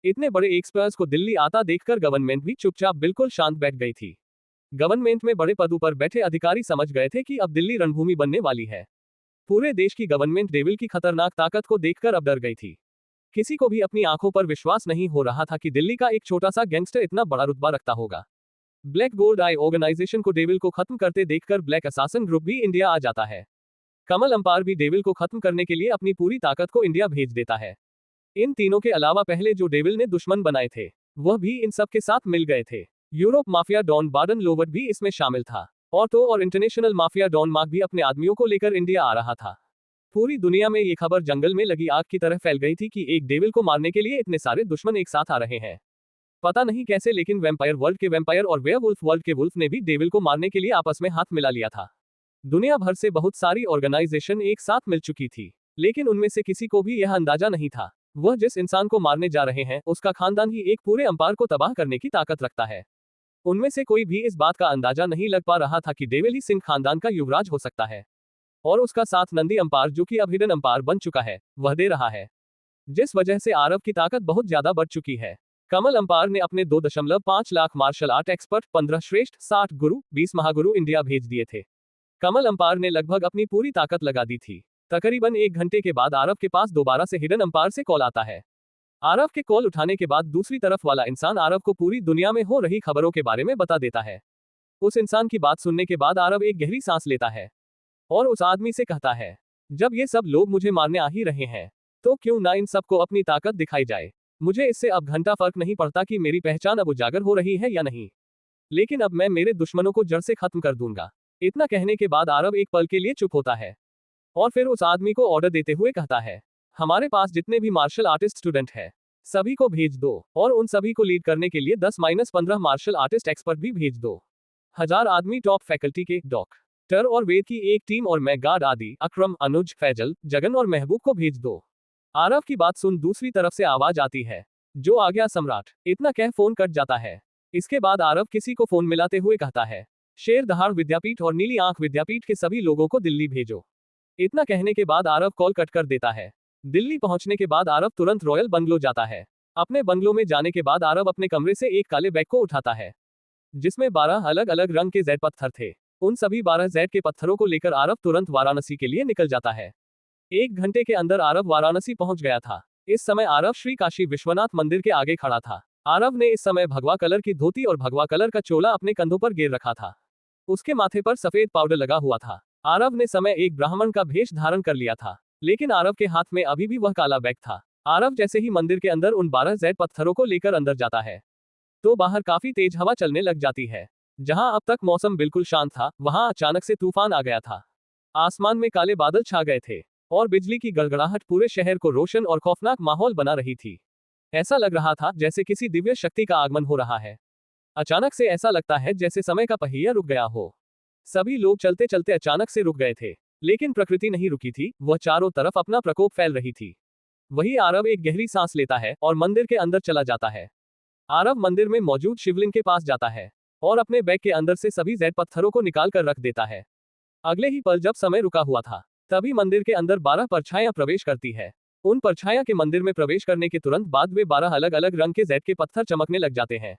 इतने बड़े एक्सपर्ट्स को दिल्ली आता देखकर गवर्नमेंट भी चुपचाप बिल्कुल शांत बैठ गई थी। गवर्नमेंट में बड़े पदों पर बैठे अधिकारी समझ गए थे कि अब दिल्ली रणभूमि बनने वाली है। पूरे देश की गवर्नमेंट डेविल की खतरनाक ताकत को देखकर अब डर गई थी। किसी को भी अपनी आंखों पर विश्वास नहीं हो रहा था कि दिल्ली का एक छोटा सा गैंगस्टर इतना बड़ा रुतबा रखता होगा। ब्लैक गोल्ड आई ऑर्गेनाइजेशन को डेविल को खत्म करते देखकर ब्लैक असासन ग्रुप भी इंडिया आ जाता है। कमल एम्पायर भी डेविल को खत्म करने के लिए अपनी पूरी ताकत को इंडिया भेज देता है। इन तीनों के अलावा पहले जो डेविल ने दुश्मन बनाए थे, वह भी इन सब के साथ मिल गए थे। यूरोप माफिया डॉन बार्डन लोवर्ट भी इसमें शामिल था। ऑटो और इंटरनेशनल माफिया डॉन मार्क भी अपने आदमियों को लेकर इंडिया आ रहा था। पूरी दुनिया में ये खबर जंगल में लगी आग की तरह फैल गई थी कि एक डेविल को मारने के लिए इतने सारे दुश्मन एक साथ आ रहे हैं। पता नहीं कैसे, लेकिन वैम्पायर वर्ल्ड के वैम्पायर और वेयरवुल्फ वर्ल्ड के वुल्फ ने भी डेविल को मारने के लिए आपस में हाथ मिला लिया था। दुनिया भर से बहुत सारी ऑर्गेनाइजेशन एक साथ मिल चुकी थी, लेकिन उनमें से किसी को भी यह अंदाजा नहीं था वह जिस इंसान को मारने जा रहे हैं उसका खानदान ही एक पूरे एम्पायर को तबाह करने की ताकत रखता है। उनमें से कोई भी इस बात का अंदाजा नहीं लग पा रहा था कि डेविल ही सिंह खानदान का युवराज हो सकता है, और उसका साथ नंदी एम्पायर, जो कि अब हिडन एम्पायर बन चुका है, वह दे रहा है, जिस वजह से आरव की ताकत बहुत ज्यादा बढ़ चुकी है। कमल एम्पायर ने अपने 2.5 लाख मार्शल आर्ट एक्सपर्ट, 15 श्रेष्ठ, 60 गुरु, 20 महागुरु इंडिया भेज दिए थे। कमल एम्पायर ने लगभग अपनी पूरी ताकत लगा दी थी। तकरीबन 1 घंटे के बाद आरव के पास दोबारा से हिडन एम्पायर से कॉल आता है। आरव के कॉल उठाने के बाद दूसरी तरफ वाला इंसान आरव को पूरी दुनिया में हो रही खबरों के बारे में बता देता है। उस इंसान की बात सुनने के बाद आरव एक गहरी सांस लेता है और उस आदमी से कहता है, जब ये सब लोग मुझे मारने आ ही रहे हैं, तो क्यों ना इन सबको अपनी ताकत दिखाई जाए। मुझे इससे अब घंटा फर्क नहीं पड़ता कि मेरी पहचान अब उजागर हो रही है या नहीं, लेकिन अब मैं मेरे दुश्मनों को जड़ से खत्म कर दूंगा। इतना कहने के बाद आरव एक पल के लिए चुप होता है और फिर उस आदमी को ऑर्डर देते हुए कहता है, हमारे पास जितने भी मार्शल आर्टिस्ट स्टूडेंट हैं, सभी को भेज दो, और उन सभी को लीड करने के लिए 10-15 मार्शल आर्टिस्ट एक्सपर्ट भी भेज दो। 1000 आदमी टॉप फैकल्टी के डॉक टर और वेद की एक टीम और मैं गार्ड आदि अकरम, अनुज, फैजल, जगन और महबूब को भेज दो। आरव की बात सुन दूसरी तरफ से आवाज आती है, जो आ गया सम्राट। इतना कह फोन कट जाता है। इसके बाद आरव किसी को फोन मिलाते हुए कहता है, शेर दहाड़ विद्यापीठ और नीली आंख विद्यापीठ के सभी लोगों को दिल्ली भेजो। इतना कहने के बाद आरव कॉल कट कर देता है। दिल्ली पहुंचने के बाद आरव तुरंत रॉयल बंगलो जाता है। अपने बंगलो में जाने के बाद आरव अपने कमरे से एक काले बैग को उठाता है, जिसमें 12 अलग अलग रंग के जेड पत्थर थे। उन सभी 12 जेड के पत्थरों को लेकर आरव तुरंत वाराणसी के लिए निकल जाता है। 1 घंटे के अंदर आरव वाराणसी पहुंच गया था। इस समय आरव श्री काशी विश्वनाथ मंदिर के आगे खड़ा था। आरव ने इस समय भगवा कलर की धोती और भगवा कलर का चोला अपने कंधों पर गिर रखा था। उसके माथे पर सफेद पाउडर लगा हुआ था। आरव ने समय एक ब्राह्मण का भेष धारण कर लिया था, लेकिन आरव के हाथ में अभी भी वह काला बैग था। आरव जैसे ही मंदिर के अंदर उन 12 जेड पत्थरों को लेकर अंदर जाता है, तो बाहर काफी तेज हवा चलने लग जाती है। जहां अब तक मौसम बिल्कुल शांत था, वहां अचानक से तूफान आ गया था। आसमान में काले बादल छा गए थे और बिजली की गड़गड़ाहट पूरे शहर को रोशन और खौफनाक माहौल बना रही थी। ऐसा लग रहा था जैसे किसी दिव्य शक्ति का आगमन हो रहा है। अचानक से ऐसा लगता है जैसे समय का पहिया रुक गया हो। सभी लोग चलते चलते अचानक से रुक गए थे, लेकिन प्रकृति नहीं रुकी थी, वह चारों तरफ अपना प्रकोप फैल रही थी। वही आरव एक गहरी सांस लेता है और मंदिर के अंदर चला जाता है। आरव मंदिर में मौजूद शिवलिंग के पास जाता है और अपने बैग के अंदर से सभी जेड पत्थरों को निकाल कर रख देता है। अगले ही पल जब समय रुका हुआ था, तभी मंदिर के अंदर 12 परछाइयां प्रवेश करती है। उन परछाइयां के मंदिर में प्रवेश करने के तुरंत बाद वे 12 अलग अलग रंग के जेड के पत्थर चमकने लग जाते हैं।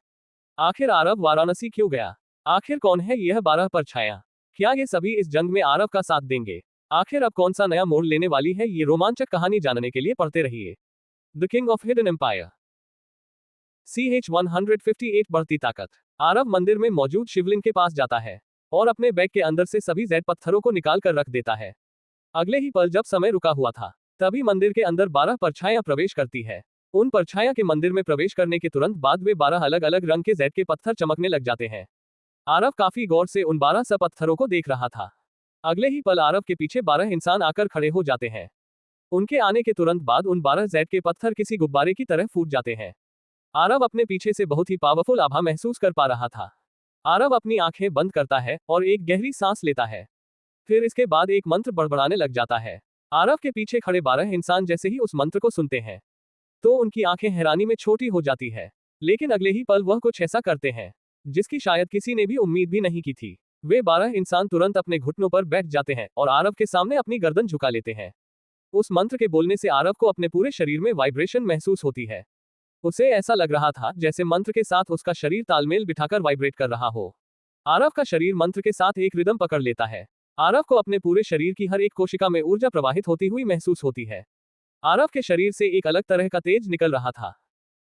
आखिर आरव वाराणसी क्यों गया? आखिर कौन है यह 12 परछाइयां? क्या ये सभी इस जंग में आरव का साथ देंगे? आखिर अब कौन सा नया मोड़ लेने वाली है? ये रोमांचक कहानी जानने के लिए पढ़ते रहिए the king of hidden empire. CH 158 बढ़ती ताकत। आरव मंदिर में मौजूद शिवलिंग के पास जाता है और अपने बैग के अंदर से सभी जेड पत्थरों को निकाल कर रख देता है। अगले ही पल जब समय रुका हुआ था, तभी मंदिर के अंदर 12 परछाइयां प्रवेश करती है। उन परछाइयां के मंदिर में प्रवेश करने के तुरंत बाद वे 12 अलग अलग रंग के जेड के पत्थर चमकने लग जाते हैं। आरव काफी गौर से उन 12 सब पत्थरों को देख रहा था। अगले ही पल आरव के पीछे 12 इंसान आकर खड़े हो जाते हैं। उनके आने के तुरंत बाद उन 12 जेड के पत्थर किसी गुब्बारे की तरह फूट जाते हैं। आरव अपने पीछे से बहुत ही पावरफुल आभा महसूस कर पा रहा था। आरव अपनी आंखें बंद करता है और एक गहरी सांस लेता है। फिर इसके बाद एक मंत्र बड़बड़ाने लग जाता है। आरव के पीछे खड़े 12 इंसान जैसे ही उस मंत्र को सुनते हैं, तो उनकी आंखें हैरानी में छोटी हो जाती है। लेकिन अगले ही पल वह कुछ ऐसा करते हैं जिसकी शायद किसी ने भी उम्मीद भी नहीं की थी। वे 12 इंसान तुरंत अपने घुटनों पर बैठ जाते हैं और आरव के सामने अपनी गर्दन झुका लेते हैं। उस मंत्र के बोलने से आरव को अपने पूरे शरीर में वाइब्रेशन महसूस होती है। उसे ऐसा लग रहा था जैसे मंत्र के साथ उसका शरीर तालमेल बिठाकर वाइब्रेट कर रहा हो। आरव का शरीर मंत्र के साथ एक रिदम पकड़ लेता है। आरव को अपने पूरे शरीर की हर एक कोशिका में ऊर्जा प्रवाहित होती हुई महसूस होती है। आरव के शरीर से एक अलग तरह का तेज निकल रहा था।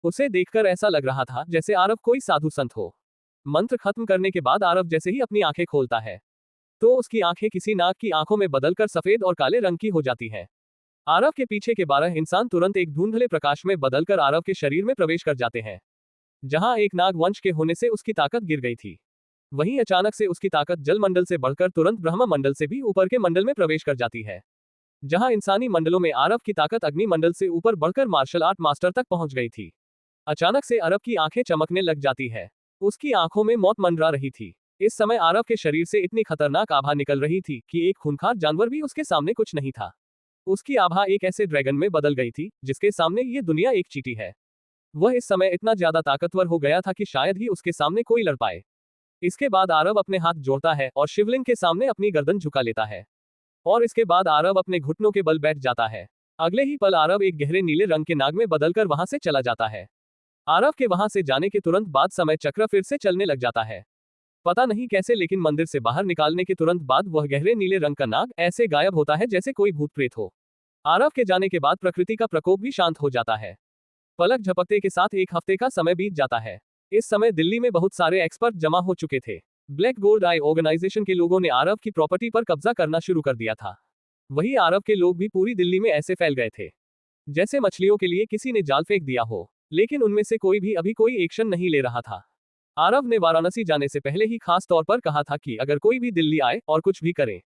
उसे देखकर ऐसा लग रहा था जैसे आरव कोई साधु संत हो। मंत्र खत्म करने के बाद आरव जैसे ही अपनी आंखें खोलता है, तो उसकी आंखें किसी नाग की आंखों में बदलकर सफेद और काले रंग की हो जाती हैं। आरव के पीछे के 12 इंसान तुरंत एक धुंधले प्रकाश में बदलकर आरव के शरीर में प्रवेश कर जाते हैं। जहां एक नाग वंश के होने से उसकी ताकत गिर गई थी, वहीं अचानक से उसकी ताकत जल मंडल से बढ़कर तुरंत ब्रह्म मंडल से भी ऊपर के मंडल में प्रवेश कर जाती है। जहां इंसानी मंडलों में आरव की ताकत अग्नि मंडल से ऊपर बढ़कर मार्शल आर्ट मास्टर तक पहुंच गई थी। अचानक से आरव की आंखें चमकने लग जाती है। उसकी आंखों में मौत मंडरा रही थी। इस समय आरव के शरीर से इतनी खतरनाक आभा निकल रही थी कि एक खूंखार जानवर भी उसके सामने कुछ नहीं था। उसकी आभा एक ऐसे ड्रैगन में बदल गई थी जिसके सामने ये दुनिया एक चींटी है। वह इस समय इतना ज्यादा ताकतवर हो गया था कि शायद ही उसके सामने कोई लड़ पाए। इसके बाद आरव अपने हाथ जोड़ता है और शिवलिंग के सामने अपनी गर्दन झुका लेता है और इसके बाद आरव अपने घुटनों के बल बैठ जाता है। अगले ही पल आरव एक गहरे नीले रंग के नाग में बदलकर वहां से चला जाता है। आरव के वहां से जाने के तुरंत बाद समय चक्र फिर से चलने लग जाता है। पता नहीं कैसे, लेकिन मंदिर से बाहर निकालने के तुरंत बाद वह गहरे नीले रंग का नाग ऐसे गायब होता है जैसे कोई भूत प्रेत हो। आरव के जाने के बाद प्रकृति का प्रकोप भी शांत हो जाता है। पलक झपकते के साथ 1 हफ्ते का समय बीत जाता है। इस समय दिल्ली में बहुत सारे एक्सपर्ट जमा हो चुके थे। ब्लैक गोल्ड आई ऑर्गेनाइजेशन के लोगों ने आरव की प्रॉपर्टी पर कब्जा करना शुरू कर दिया था। वही आरव के लोग भी पूरी दिल्ली में ऐसे फैल गए थे जैसे मछलियों के लिए किसी ने जाल फेंक दिया हो, लेकिन उनमें से कोई भी अभी कोई एक्शन नहीं ले रहा था। आरव ने वाराणसी जाने से पहले ही खास तौर पर कहा था कि अगर कोई भी दिल्ली आए और कुछ भी करे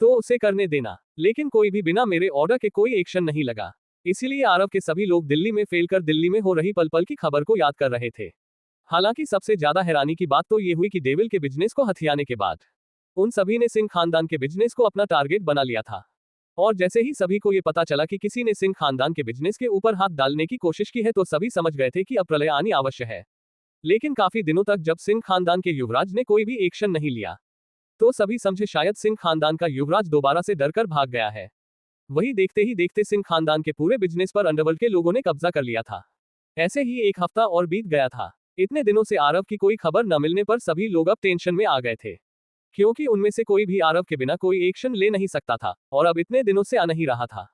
तो उसे करने देना, लेकिन कोई भी बिना मेरे ऑर्डर के कोई एक्शन नहीं लगा। इसीलिए आरव के सभी लोग दिल्ली में फेल कर दिल्ली में हो रही पल पल की खबर को याद कर रहे थे। हालांकि सबसे ज्यादा हैरानी की बात तो ये हुई कि डेविल के बिजनेस को हथियाने के बाद उन सभी ने सिंह खानदान के बिजनेस को अपना टारगेट बना लिया था। और जैसे ही सभी को ये पता चला कि किसी ने सिंह खानदान के बिजनेस के ऊपर हाथ डालने की कोशिश की है तो सभी समझ गए थे कि अब प्रलय आनी आवश्यक है। लेकिन काफी दिनों तक जब सिंह खानदान के युवराज ने कोई भी एक्शन नहीं लिया तो सभी समझे शायद सिंह खानदान का युवराज दोबारा से डरकर भाग गया है। वही देखते ही देखते सिंह खानदान के पूरे बिजनेस पर अंडरवर्ल्ड के लोगों ने कब्जा कर लिया था। ऐसे ही एक हफ्ता और बीत गया था। इतने दिनों से आरव की कोई खबर न मिलने पर सभी लोग अब टेंशन में आ गए थे, क्योंकि उनमें से कोई भी आरव के बिना कोई एक्शन ले नहीं सकता था और अब इतने दिनों से आ नहीं रहा था।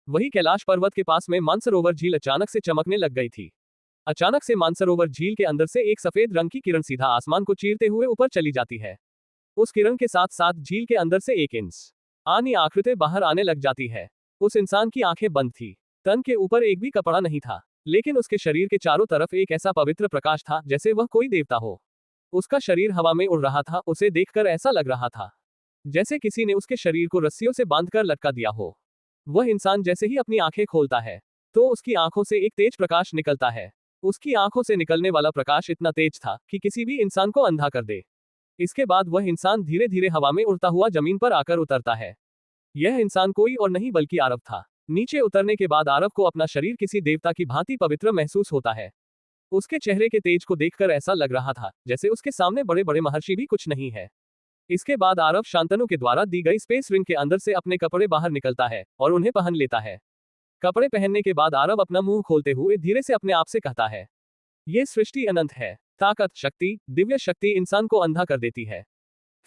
वही कैलाश पर्वत के पास में मानसरोवर झील अचानक से चमकने लग गई थी। अचानक से मानसरोवर झील के अंदर से एक सफेद रंग की किरण सीधा आसमान को चीरते हुए ऊपर चली जाती है। उस किरण के साथ साथ झील के अंदर से एक इंच आनी आकृति बाहर आने लग जाती है। उस इंसान की आंखें बंद थी, तन के ऊपर एक भी कपड़ा नहीं था, लेकिन उसके शरीर के चारों तरफ एक ऐसा पवित्र प्रकाश था जैसे वह कोई देवता हो। उसका शरीर हवा में उड़ रहा था। उसे देखकर ऐसा लग रहा था जैसे किसी ने उसके शरीर को रस्सियों से बांधकर लटका दिया हो। वह इंसान जैसे ही अपनी आंखें खोलता है तो उसकी आंखों से एक तेज प्रकाश निकलता है। उसकी आंखों से निकलने वाला प्रकाश इतना तेज था कि किसी भी इंसान को अंधा कर दे। इसके बाद वह इंसान धीरे धीरे हवा में उड़ता हुआ जमीन पर आकर उतरता है। यह इंसान कोई और नहीं बल्कि आरव था। नीचे उतरने के बाद आरव को अपना शरीर किसी देवता की भांति पवित्र महसूस होता है। उसके चेहरे के तेज को देखकर ऐसा लग रहा था जैसे उसके सामने बड़े बड़े महर्षि भी कुछ नहीं है। इसके बाद आरव शांतनु के द्वारा दी गई स्पेस रिंग के अंदर से अपने कपड़े बाहर निकलता है और उन्हें पहन लेता है। कपड़े पहनने के बाद आरव अपना मुंह खोलते हुए धीरे से अपने आप से कहता है, ये सृष्टि अनंत है। ताकत, शक्ति, दिव्य शक्ति इंसान को अंधा कर देती है।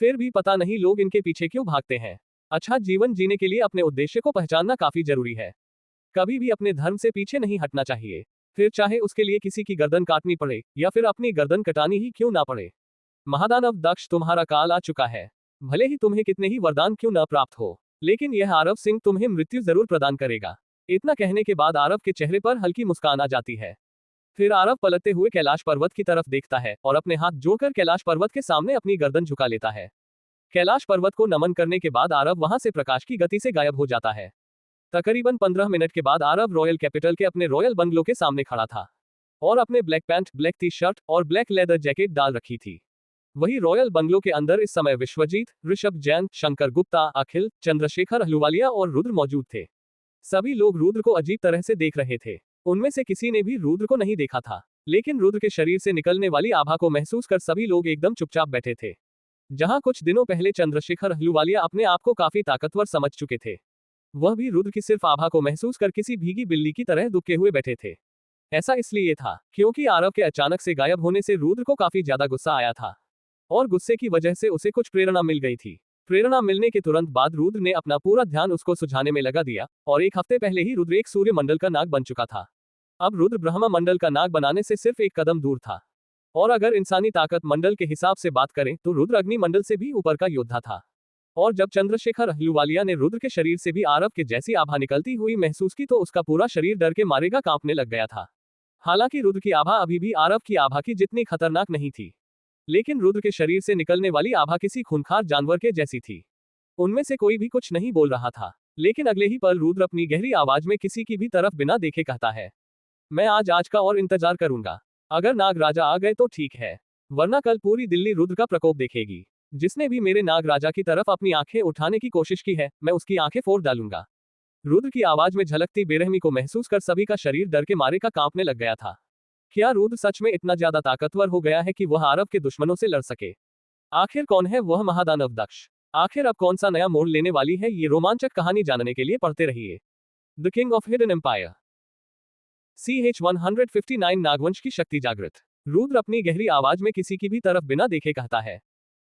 फिर भी पता नहीं लोग इनके पीछे क्यों भागते हैं। अच्छा जीवन जीने के लिए अपने उद्देश्य को पहचानना काफी जरूरी है। कभी भी अपने धर्म से पीछे नहीं हटना चाहिए, फिर चाहे उसके लिए किसी की गर्दन काटनी पड़े या फिर अपनी गर्दन कटानी ही क्यों ना पड़े। महादानव दक्ष, तुम्हारा काल आ चुका है। भले ही तुम्हें कितने ही वरदान क्यों न प्राप्त हो, लेकिन यह आरव सिंह तुम्हें मृत्यु जरूर प्रदान करेगा। इतना कहने के बाद आरव के चेहरे पर हल्की मुस्कान आ जाती है। फिर आरव पलटते हुए कैलाश पर्वत की तरफ देखता है और अपने हाथ जोड़कर कैलाश पर्वत के सामने अपनी गर्दन झुका लेता है। कैलाश पर्वत को नमन करने के बाद आरव वहां से प्रकाश की गति से गायब हो जाता है। तकरीबन 15 मिनट के बाद आरव रॉयल कैपिटल के अपने रॉयल बंगलो के सामने खड़ा था और अपने black pant, black T shirt और ब्लैक लेदर जैकेट डाल रखी थी। वही रॉयल बंगलो के अंदर इस समय विश्वजीत, ऋषभ जैन, शंकर गुप्ता, अखिल, चंद्रशेखर अहलूवालिया और रुद्र मौजूद थे। सभी लोग रुद्र को अजीब तरह से देख रहे थे। उनमें से किसी ने भी रुद्र को नहीं देखा था, लेकिन रुद्र के शरीर से निकलने वाली आभा को महसूस कर सभी लोग एकदम चुपचाप बैठे थे। जहां कुछ दिनों पहले चंद्रशेखर अहलूवालिया अपने आप को काफी ताकतवर समझ चुके थे, वह भी रुद्र की सिर्फ आभा को महसूस कर किसी भीगी बिल्ली की तरह दुबके हुए बैठे थे। ऐसा इसलिए था क्योंकि आरव के अचानक से गायब होने से रुद्र को काफी ज्यादा गुस्सा आया था और गुस्से की वजह से उसे कुछ प्रेरणा मिल गई थी। प्रेरणा मिलने के तुरंत बाद रुद्र ने अपना पूरा ध्यान उसको सुझाने में लगा दिया और एक हफ्ते पहले ही रुद्र एक सूर्य मंडल का नाग बन चुका था। अब रुद्र ब्रह्मा मंडल का नाग बनाने से सिर्फ एक कदम दूर था। और अगर इंसानी ताकत मंडल के हिसाब से बात करें तो रुद्र अग्नि मंडल से भी ऊपर का योद्धा था। और जब चंद्रशेखर अहलूवालिया ने रुद्र के शरीर से भी आरव के जैसी आभा निकलती हुई महसूस की तो उसका पूरा शरीर डर के मारेगा कांपने लग गया था। हालांकि रुद्र की आभा अभी भी आरव की आभा की जितनी खतरनाक नहीं थी, लेकिन रुद्र के शरीर से निकलने वाली आभा किसी खूंखार जानवर के जैसी थी। उनमें से कोई भी कुछ नहीं बोल रहा था, लेकिन अगले ही पल रुद्र अपनी गहरी आवाज में किसी की भी तरफ बिना देखे कहता है, मैं आज का और इंतजार करूंगा। अगर नाग राजा आ गए तो ठीक है, वरना कल पूरी दिल्ली रुद्र का प्रकोप देखेगी। जिसने भी मेरे नाग राजा की तरफ अपनी आंखें उठाने की कोशिश की है, मैं उसकी आंखें फोड़ डालूंगा। रुद्र की आवाज में झलकती बेरहमी को महसूस कर सभी का शरीर डर के मारे का कांपने लग गया था। क्या रुद्र सच में इतना ज्यादा ताकतवर हो गया है कि वह आरव के दुश्मनों से लड़ सके? आखिर कौन है वह महादानव दक्ष? आखिर अब कौन सा नया मोड़ लेने वाली है? ये रोमांचक कहानी जानने के लिए पढ़ते रहिए the king of hidden empire. CH 159 नागवंश की शक्ति जागृत। रुद्र अपनी गहरी आवाज में किसी की भी तरफ बिना देखे कहता है,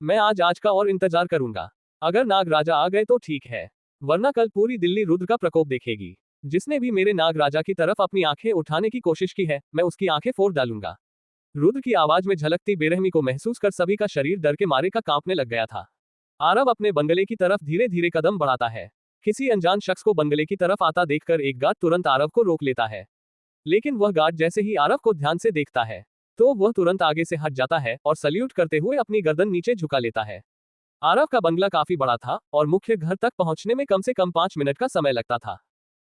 मैं आज का और इंतजार करूंगा। अगर नाग राजा आ गए तो ठीक है, वरना कल पूरी दिल्ली रुद्र का प्रकोप देखेगी। जिसने भी मेरे नाग राजा की तरफ अपनी आंखें उठाने की कोशिश की है, मैं उसकी आंखें फोड़ डालूंगा। रुद्र की आवाज में झलकती बेरहमी को महसूस कर सभी का शरीर डर के मारे का कांपने लग गया था। आरव अपने बंगले की तरफ धीरे धीरे कदम बढ़ाता है। किसी अनजान शख्स को बंगले की तरफ आता देखकर एक गार्ड तुरंत आरव को रोक लेता है, लेकिन वह गार्ड जैसे ही आरव को ध्यान से देखता है तो वह तुरंत आगे से हट जाता है और सल्यूट करते हुए अपनी गर्दन नीचे झुका लेता है। आरव का बंगला काफी बड़ा था और मुख्य घर तक पहुंचने में कम से कम 5 मिनट का समय लगता था।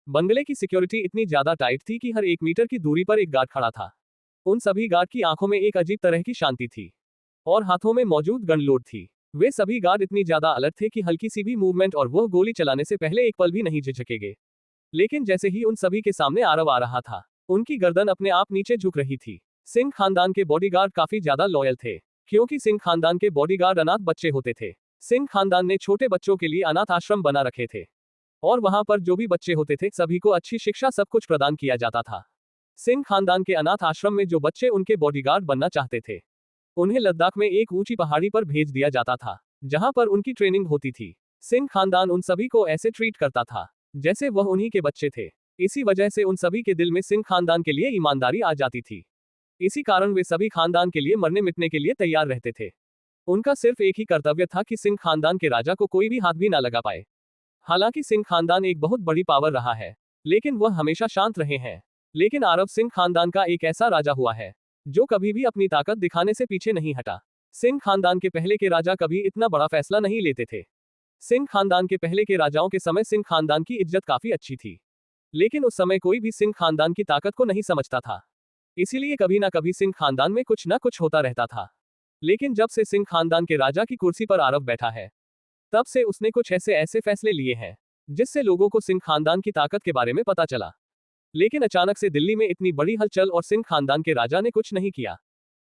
बंगले की सिक्योरिटी इतनी ज्यादा टाइट थी कि हर 1 मीटर की दूरी पर एक गार्ड खड़ा था। उन सभी गार्ड की आंखों में एक अजीब तरह की शांति थी और हाथों में मौजूद गन लोड थी। वे सभी गार्ड इतनी ज्यादा अलर्ट थे कि हल्की सी भी मूवमेंट और वह गोली चलाने से पहले एक पल भी नहीं झिझकेंगे। लेकिन जैसे ही उन सभी के सामने आरव आ रहा था, उनकी गर्दन अपने आप नीचे झुक रही थी। सिंह खानदान के बॉडीगार्ड काफी ज्यादा लॉयल थे, क्योंकि सिंह खानदान के बॉडीगार्ड अनाथ बच्चे होते थे। सिंह खानदान ने छोटे बच्चों के लिए अनाथ आश्रम बना रखे थे, और वहां पर जो भी बच्चे होते थे सभी को अच्छी शिक्षा सब कुछ प्रदान किया जाता था। सिंह खानदान के अनाथ आश्रम में जो बच्चे उनके बॉडीगार्ड बनना चाहते थे, उन्हें लद्दाख में एक ऊंची पहाड़ी पर भेज दिया जाता था, जहां पर उनकी ट्रेनिंग होती थी। सिंह खानदान उन सभी को ऐसे ट्रीट करता था जैसे वह उन्हीं के बच्चे थे। इसी वजह से उन सभी के दिल में सिंह खानदान के लिए ईमानदारी आ जाती थी। इसी कारण वे सभी खानदान के लिए मरने मिटने के लिए तैयार रहते थे। उनका सिर्फ एक ही कर्तव्य था कि सिंह खानदान के राजा को कोई भी हाथ भी ना लगा पाए। हालांकि सिंह खानदान एक बहुत बड़ी पावर रहा है, लेकिन वह हमेशा शांत रहे हैं। लेकिन आरव सिंह खानदान का एक ऐसा राजा हुआ है जो कभी भी अपनी ताकत दिखाने से पीछे नहीं हटा। सिंह खानदान के पहले के राजा कभी इतना बड़ा फैसला नहीं लेते थे। सिंह खानदान के पहले के राजाओं के समय सिंह खानदान की इज्जत काफी अच्छी थी, लेकिन उस समय कोई भी सिंह खानदान की ताकत को नहीं समझता था। इसीलिए कभी ना कभी सिंह खानदान में कुछ ना कुछ होता रहता था। लेकिन जब से सिंह खानदान के राजा की कुर्सी पर आरव बैठा है, तब से उसने कुछ ऐसे ऐसे फैसले लिए हैं जिससे लोगों को सिंह खानदान की ताकत के बारे में पता चला। लेकिन अचानक से दिल्ली में इतनी बड़ी हलचल और सिंह खानदान के राजा ने कुछ नहीं किया।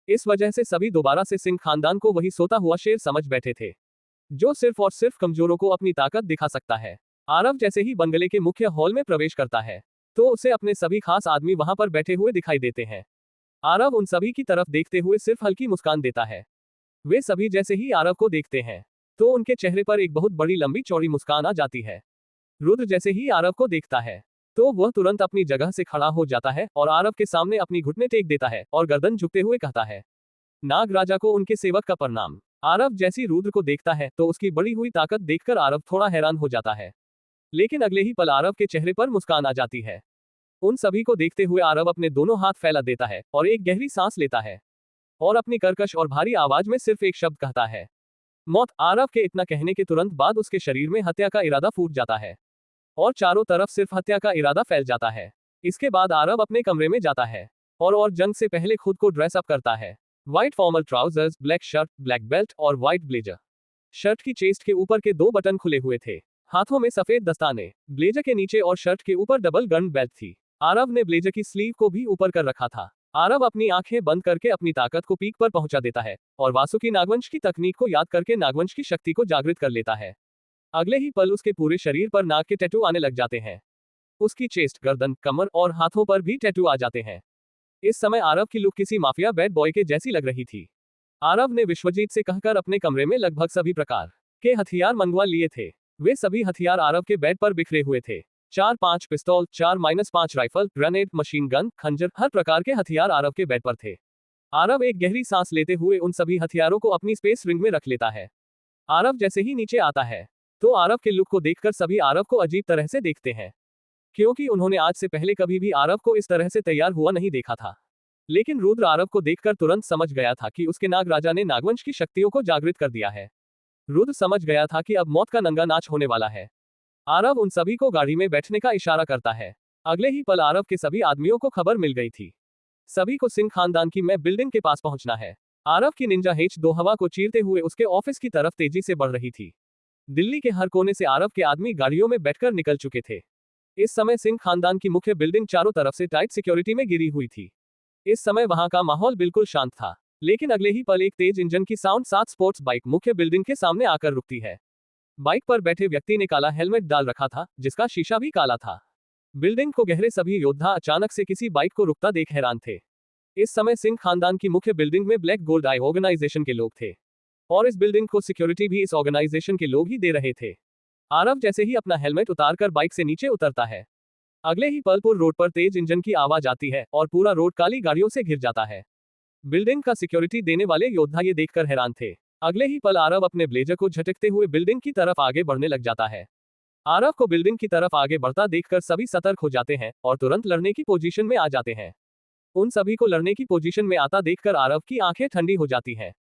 इस वजह से सभी दोबारा से सिंह खानदान को वही सोता हुआ शेर समझ बैठे थे, जो सिर्फ और सिर्फ कमजोरों को अपनी ताकत दिखा सकता है। आरव जैसे ही बंगले के मुख्य हॉल में प्रवेश करता है, तो उसे अपने सभी खास आदमी वहां पर बैठे हुए दिखाई देते हैं। आरव उन सभी की तरफ देखते हुए सिर्फ हल्की मुस्कान देता है। वे सभी जैसे ही आरव को देखते हैं, तो उनके चेहरे पर एक बहुत बड़ी लंबी चौड़ी मुस्कान आ जाती है। रुद्र जैसे ही आरव को देखता है, तो वह तुरंत अपनी जगह से खड़ा हो जाता है और आरव के सामने अपनी घुटने टेक देता है और गर्दन झुकते हुए कहता है, नाग राजा को उनके सेवक का प्रणाम। आरव जैसी रुद्र को देखता है तो उसकी बढ़ी हुई ताकत देखकर आरव थोड़ा हैरान हो जाता है, लेकिन अगले ही पल आरव के चेहरे पर मुस्कान आ जाती है। उन सभी को देखते हुए आरव अपने दोनों हाथ फैला देता है और एक गहरी सांस लेता है, और अपनी कर्कश और भारी आवाज में सिर्फ एक शब्द कहता है, मौत। आरव के इतना कहने के तुरंत बाद उसके शरीर में हत्या का इरादा फूट जाता है, और चारों तरफ सिर्फ हत्या का इरादा फैल जाता है। इसके बाद आरव अपने कमरे में जाता है और जंग से पहले खुद को ड्रेस अप करता है। White formal trousers, black shirt, black belt और व्हाइट ब्लेजर। शर्ट की चेस्ट के ऊपर के 2 बटन खुले हुए थे, हाथों में सफेद दस्ताने। ब्लेजर के नीचे और शर्ट के ऊपर डबल गन बेल्ट थी। आरव ने ब्लेजर की स्लीव को भी ऊपर कर रखा था। आरव अपनी आंखें बंद करके अपनी ताकत को पीक पर पहुंचा देता है और वासुकी नागवंश की तकनीक को याद करके नागवंश की शक्ति को जागृत कर लेता है। अगले ही पल उसके पूरे शरीर पर नाग के टैटू आने लग जाते हैं। उसकी चेस्ट, गर्दन, कमर और हाथों पर भी टैटू आ जाते हैं। इस समय आरव की लुक किसी माफिया बैड बॉय के जैसी लग रही थी। आरव ने विश्वजीत से कहकर अपने कमरे में लगभग सभी प्रकार के हथियार मंगवा लिए थे। वे सभी हथियार आरव के बेड पर बिखरे हुए थे। 4-5 पिस्तौल, 4-5 राइफल, ग्रेनेड, मशीन गन, खंजर, हर प्रकार के हथियार आरव के बेड पर थे। आरव एक गहरी सांस लेते हुए उन सभी हथियारों को अपनी स्पेस रिंग में रख लेता है। आरव जैसे ही नीचे आता है, तो आरव के लुक को देखकर सभी आरव को अजीब तरह से देखते हैं, क्योंकि उन्होंने आज से पहले कभी भी आरव को इस तरह से तैयार हुआ नहीं देखा था। लेकिन रुद्र आरव को देखकर तुरंत समझ गया था कि उसके नाग राजा ने नागवंश की शक्तियों को जागृत कर दिया है। रुद्र समझ गया था कि अब मौत का नंगा नाच होने वाला है। आरव उन सभी को गाड़ी में बैठने का इशारा करता है। अगले ही पल आरव के सभी आदमियों को खबर मिल गई थी। सभी को सिंह खानदान की मैं बिल्डिंग के पास पहुंचना है। आरव की निंजा H2 हवा को चीरते हुए उसके ऑफिस की तरफ तेजी से बढ़ रही थी। दिल्ली के हर कोने से आरव के आदमी गाड़ियों में बैठकर निकल चुके थे। इस समय सिंह खानदान की मुख्य बिल्डिंग चारों तरफ से टाइट सिक्योरिटी में घिरी हुई थी। इस समय वहां का माहौल बिल्कुल शांत था, लेकिन अगले ही पल एक तेज इंजन की साउंड 7 स्पोर्ट्स बाइक मुख्य बिल्डिंग के सामने आकर रुकती है। बाइक पर बैठे व्यक्ति ने काला हेलमेट डाल रखा था, जिसका शीशा भी काला था। बिल्डिंग को गहरे सभी योद्धा अचानक से किसी बाइक को रुकता देख हैरान थे। इस समय सिंह खानदान की मुख्य बिल्डिंग में ब्लैक गोल्ड आई ऑर्गेनाइजेशन के लोग थे, और इस बिल्डिंग को सिक्योरिटी भी इस ऑर्गेनाइजेशन के लोग ही दे रहे थे। आरव जैसे ही अपना हेलमेट उतारकर बाइक से नीचे उतरता है, अगले ही पल पूर रोड पर तेज इंजन की आवाज आती है और पूरा रोड काली गाड़ियों से घिर जाता है। बिल्डिंग का सिक्योरिटी देने वाले योद्धा ये देखकर हैरान थे। अगले ही पल आरव अपने ब्लेजर को झटकते हुए बिल्डिंग की तरफ आगे बढ़ने लग जाता है। आरव को बिल्डिंग की तरफ आगे बढ़ता देखकर सभी सतर्क हो जाते हैं और तुरंत लड़ने की पोजीशन में आ जाते हैं। उन सभी को लड़ने की पोजीशन में आता देखकर आरव की आंखें ठंडी हो जाती हैं।